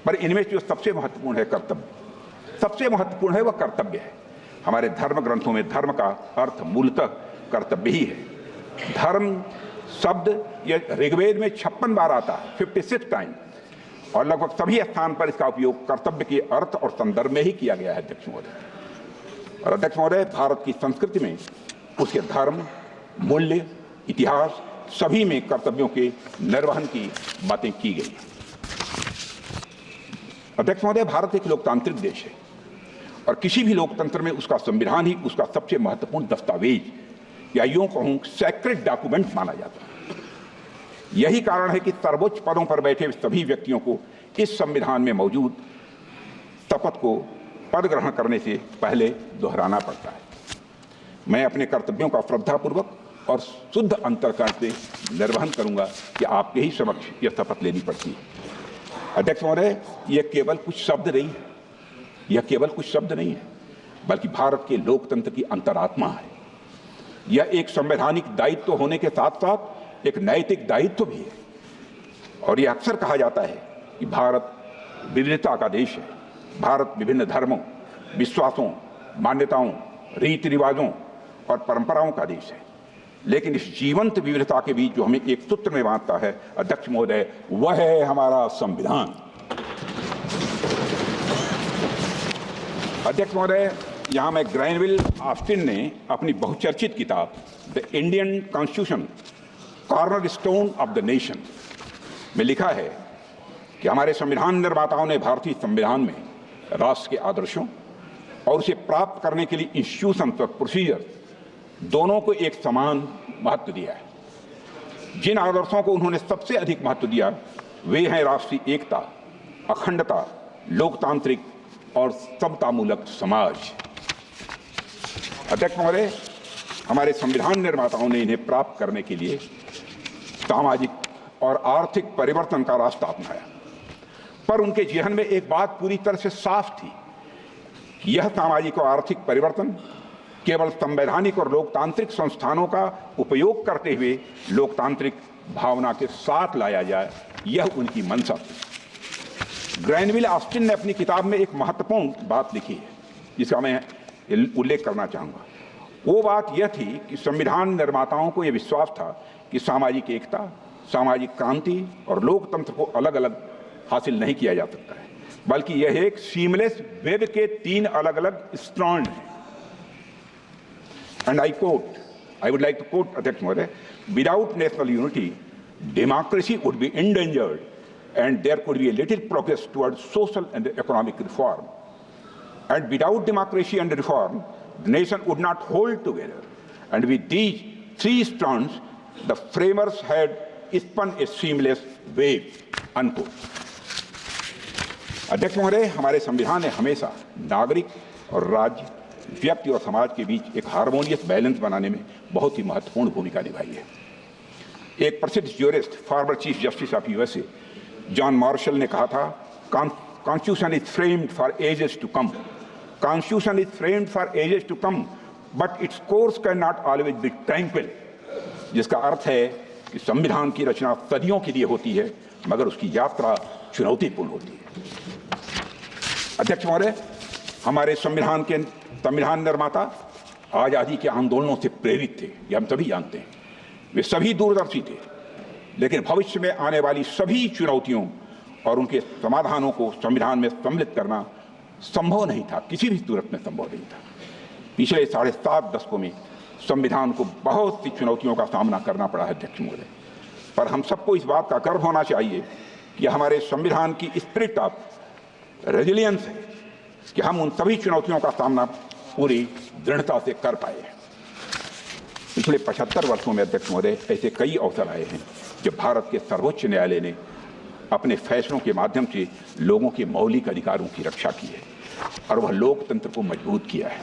पर इनमें जो सबसे महत्वपूर्ण है कर्तव्य, सबसे महत्वपूर्ण है वह कर्तव्य है। हमारे धर्म ग्रंथों में धर्म का अर्थ मूलतः कर्तव्य ही है। धर्म शब्द ये ऋग्वेद में 56 बार आता है, 56 टाइम, और लगभग सभी स्थान पर इसका उपयोग कर्तव्य के अर्थ और संदर्भ में ही किया गया है अध्यक्ष महोदय। और अध्यक्ष महोदय, भारत की संस्कृति में उसके धर्म, मूल्य, इतिहास सभी में कर्तव्यों के निर्वहन की बातें की गई। अध्यक्ष महोदय, भारत एक लोकतांत्रिक देश है और किसी भी लोकतंत्र में उसका संविधान ही उसका सबसे महत्वपूर्ण दस्तावेज या यूं कहूं सैक्रेड डॉक्यूमेंट माना जाता है। यही कारण है कि सर्वोच्च पदों पर बैठे सभी व्यक्तियों को इस संविधान में मौजूद शपथ को पद ग्रहण करने से पहले दोहराना पड़ता है। मैं अपने कर्तव्यों का श्रद्धापूर्वक और शुद्ध अंतःकरण से निर्वहन करूंगा कि आपके ही समक्ष यह शपथ लेनी पड़ती है। अध्यक्ष महोदय, यह केवल कुछ शब्द नहीं है, बल्कि भारत के लोकतंत्र की अंतरात्मा है। यह एक संवैधानिक दायित्व होने के साथ साथ एक नैतिक दायित्व भी है। और यह अक्सर कहा जाता है कि भारत विविधता का देश है। भारत विभिन्न धर्मों, विश्वासों, मान्यताओं, रीति रिवाजों और परंपराओं का देश है। लेकिन इस जीवंत विविधता के बीच जो हमें एक सूत्र में बांधता है अध्यक्ष महोदय, वह है हमारा संविधान। अध्यक्ष महोदय, यहाँ में ग्रैनविल ऑस्टिन ने अपनी बहुचर्चित किताब the Indian constitution cornerstone of the nation में लिखा है कि हमारे संविधान निर्माताओं ने भारतीय संविधान में राष्ट्र के आदर्शों और उसे प्राप्त करने के लिए इंस्टीट्यूशन और प्रोसीजर दोनों को एक समान महत्व दिया है। जिन आदर्शों को उन्होंने सबसे अधिक महत्व दिया वे हैं राष्ट्रीय एकता, अखंडता, लोकतांत्रिक और समतामूलक समाज। अध्यक्ष महोदय, हमारे संविधान निर्माताओं ने इन्हें प्राप्त करने के लिए सामाजिक और आर्थिक परिवर्तन का रास्ता अपनाया, पर उनके जेहन में एक बात पूरी तरह से साफ थी कि यह सामाजिक और आर्थिक परिवर्तन केवल संवैधानिक और लोकतांत्रिक संस्थानों का उपयोग करते हुए लोकतांत्रिक भावना के साथ लाया जाए, यह उनकी मंशा थी। ग्रैनविल ऑस्टिन ने अपनी किताब में एक महत्वपूर्ण बात लिखी है जिसका मैं उल्लेख करना चाहूँगा। वो बात यह थी कि संविधान निर्माताओं को यह विश्वास था कि सामाजिक एकता, सामाजिक क्रांति और लोकतंत्र को अलग अलग हासिल नहीं किया जा सकता है, बल्कि यह एक सीमलेस वेब के 3 अलग अलग स्ट्रैंड हैं। And I would like to quote Adhyaksh Mahoday, without national unity, democracy would be endangered and there could be a little progress towards social and economic reform. And without democracy and reform, the nation would not hold together. And with these 3 strands, the framers had spun a seamless wave, unquote. अध्यक्ष महोदय, हमारे संविधान ने हमेशा नागरिक और राज्य, व्यक्ति और समाज के बीच एक हार्मोनियस बैलेंस बनाने में बहुत ही महत्वपूर्ण भूमिका निभाई है। एक प्रसिद्ध jurist, former chief justice of USA John Marshall ने कहा था, constitution is framed for ages to come, constitution is framed for ages to come but its course can not always be tranquil, जिसका अर्थ है कि संविधान की रचना सदियों के लिए होती है मगर उसकी यात्रा चुनौतीपूर्ण होती है। अध्यक्ष महोदय, हमारे संविधान निर्माता आज़ादी के आंदोलनों से प्रेरित थे, ये हम सभी जानते हैं। वे सभी दूरदर्शी थे, लेकिन भविष्य में आने वाली सभी चुनौतियों और उनके समाधानों को संविधान में सम्मिलित करना संभव नहीं था, किसी भी सूरत में संभव नहीं था। पिछले 7.5 दशकों में संविधान को बहुत सी चुनौतियों का सामना करना पड़ा है अध्यक्ष महोदय, पर हम सबको इस बात का गर्व होना चाहिए कि हमारे संविधान की स्पिरिट ऑफ रेजिलियंस है कि हम उन सभी चुनौतियों का सामना पूरी दृढ़ता से कर पाए हैं। पिछले 75 वर्षों में अध्यक्ष महोदय ऐसे कई अवसर आए हैं जब भारत के सर्वोच्च न्यायालय ने अपने फैसलों के माध्यम से लोगों के मौलिक अधिकारों की रक्षा की है और वह लोकतंत्र को मजबूत किया है।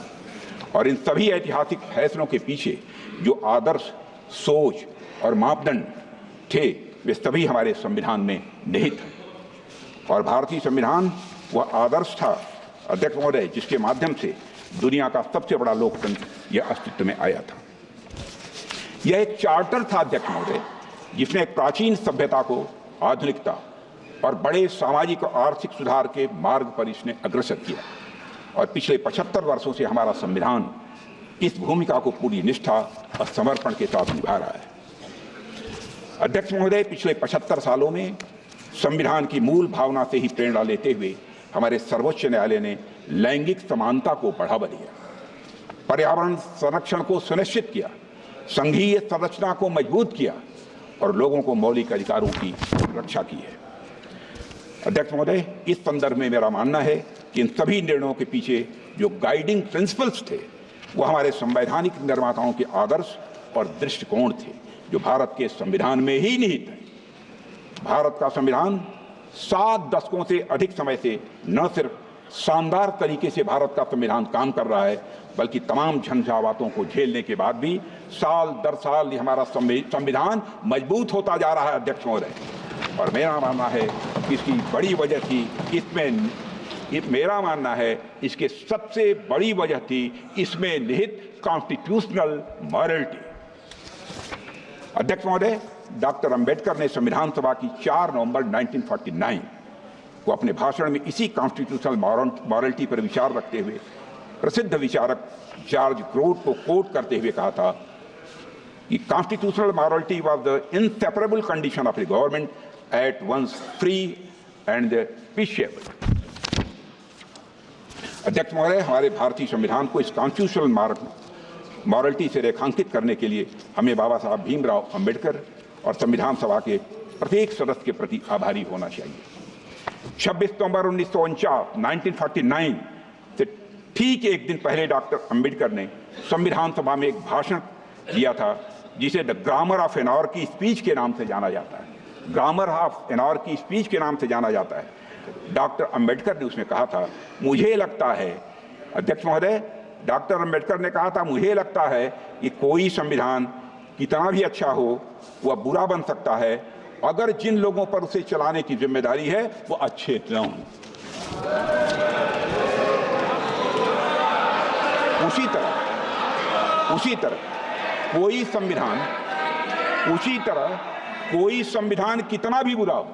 और इन सभी ऐतिहासिक फैसलों के पीछे जो आदर्श, सोच और मापदंड थे वे सभी हमारे संविधान में निहित हैं। और भारतीय संविधान वह आदर्श था अध्यक्ष महोदय जिसके माध्यम से दुनिया का सबसे बड़ा लोकतंत्र यह अस्तित्व में आया था। यह एक चार्टर था अध्यक्ष महोदय जिसने एक प्राचीन सभ्यता को आधुनिकता और बड़े सामाजिक और आर्थिक सुधार के मार्ग पर इसने अग्रसर किया। और पिछले 75 वर्षों से हमारा संविधान इस भूमिका को पूरी निष्ठा और समर्पण के साथ निभा रहा है। अध्यक्ष महोदय, पिछले 75 सालों में संविधान की मूल भावना से ही प्रेरणा लेते हुए हमारे सर्वोच्च न्यायालय ने लैंगिक समानता को बढ़ावा दिया, पर्यावरण संरक्षण को सुनिश्चित किया, संघीय संरचना को मजबूत किया और लोगों को मौलिक अधिकारों की रक्षा की है। अध्यक्ष महोदय, इस संदर्भ में मेरा मानना है कि इन सभी निर्णयों के पीछे जो गाइडिंग प्रिंसिपल्स थे वो हमारे संवैधानिक निर्माताओं के आदर्श और दृष्टिकोण थे जो भारत के संविधान में ही निहित है। भारत का संविधान 7 दशकों से अधिक समय से न सिर्फ शानदार तरीके से भारत का संविधान काम कर रहा है बल्कि तमाम झंझावातों को झेलने के बाद भी साल दर साल हमारा संविधान मजबूत होता जा रहा है अध्यक्ष महोदय। और मेरा मानना है कि इसकी बड़ी वजह थी इसके सबसे बड़ी वजह थी इसमें निहित कॉन्स्टिट्यूशनल मॉरलिटी। अध्यक्ष महोदय, डॉक्टर अंबेडकर ने संविधान सभा की 4 नवंबर 1949 को अपने भाषण में इसी कॉन्स्टिट्यूशनल मॉरलिटी पर विचार रखते हुए प्रसिद्ध विचारक जॉर्ज ग्रोट को कोट करते हुए कहा था कि constitutional morality was the inseparable condition of a government at once free and peaceful. अध्यक्ष महोदय, हमारे भारतीय संविधान को इस कॉन्स्टिट्यूशनल मॉरलिटी से रेखांकित करने के लिए हमें बाबा साहब भीमराव अंबेडकर और संविधान सभा के प्रत्येक सदस्य के प्रति आभारी होना चाहिए। 26 नवंबर 1949 से ठीक एक दिन पहले डॉक्टर अंबेडकर ने संविधान सभा में एक भाषण दिया था जिसे द ग्रामर ऑफ एनॉर्की स्पीच के नाम से जाना जाता है। ग्रामर ऑफ एनॉर्की स्पीच के नाम से जाना जाता है। डॉक्टर अंबेडकर ने उसमें कहा था, मुझे लगता है, अध्यक्ष महोदय, डॉक्टर अंबेडकर ने कहा था, मुझे लगता है कि कोई संविधान कितना भी अच्छा हो वह बुरा बन सकता है अगर जिन लोगों पर उसे चलाने की जिम्मेदारी है वो अच्छे न हों। उसी तरह कोई संविधान कितना भी बुरा हो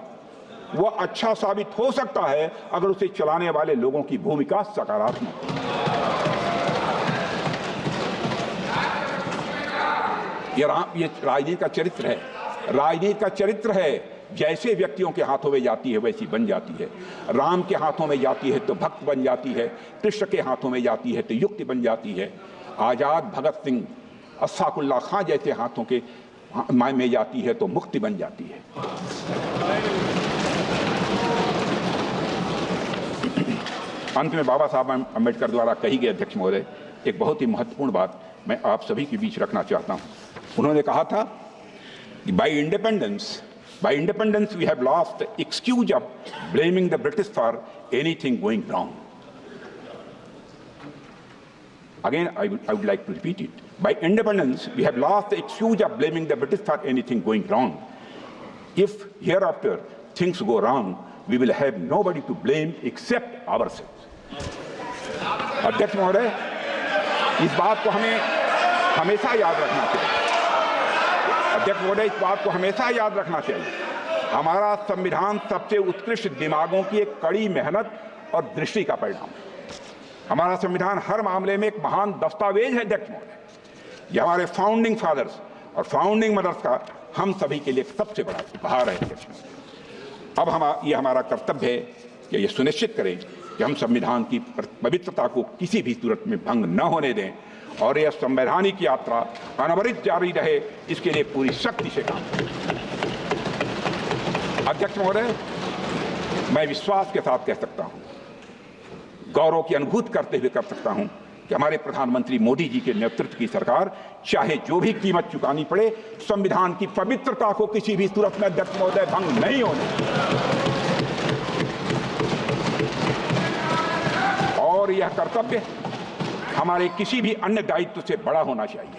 वह अच्छा साबित हो सकता है अगर उसे चलाने वाले लोगों की भूमिका सकारात्मक हो। ये राजनीति का चरित्र है। राजनीति का चरित्र है, जैसे व्यक्तियों के हाथों में जाती है वैसी बन जाती है। राम के हाथों में जाती है तो भक्त बन जाती है, कृष्ण के हाथों में जाती है तो युक्ति बन जाती है, आजाद भगत सिंह, अशफाकुल्लाह खां जैसे हाथों के में जाती है तो मुक्ति बन जाती है। अंत में बाबा साहब अम्बेडकर द्वारा कही गई अध्यक्ष महोदय एक बहुत ही महत्वपूर्ण बात मैं आप सभी के बीच रखना चाहता हूं। उन्होंने कहा था कि by independence we have lost the excuse of blaming the British for anything going wrong. Again, I would like to repeat it. By independence, we have lost the excuse of blaming the British for anything going wrong. If hereafter things go wrong, we will have nobody to blame except ourselves. अध्यक्ष महोदय, इस बात को हमें हमेशा याद रखना चाहिए। अध्यक्ष महोदय, इस बात को हमेशा याद रखना चाहिए। हमारा संविधान सबसे उत्कृष्ट दिमागों की एक कड़ी मेहनत और दृष्टि का परिणाम है। हमारा संविधान हर मामले में एक महान दस्तावेज है अध्यक्ष महोदय। यह हमारे फाउंडिंग फादर्स और फाउंडिंग मदर्स का हम सभी के लिए सबसे बड़ा उपहार है अध्यक्ष महोदय। अब यह हमारा कर्तव्य है कि यह सुनिश्चित करें कि हम संविधान की पवित्रता को किसी भी सूरत में भंग न होने दें और यह संवैधानिक यात्रा अनवरत जारी रहे, इसके लिए पूरी शक्ति से काम करें। अध्यक्ष महोदय, मैं विश्वास के साथ कह सकता हूं, गौरव की अनुभूति करते हुए कर सकता हूं कि हमारे प्रधानमंत्री मोदी जी के नेतृत्व की सरकार चाहे जो भी कीमत चुकानी पड़े, संविधान की पवित्रता को किसी भी सूरत में अध्यक्ष महोदय भंग नहीं होने, और यह कर्तव्य हमारे किसी भी अन्य दायित्व से बड़ा होना चाहिए।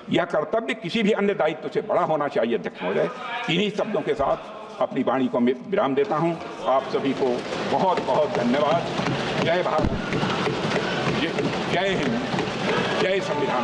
यह कर्तव्य किसी भी अन्य दायित्व से बड़ा होना चाहिए। अध्यक्ष महोदय, इन्हीं शब्दों के साथ अपनी वाणी को विराम देता हूं। आप सभी को बहुत बहुत धन्यवाद। जय भारत, जय हिंद, जय संविधान।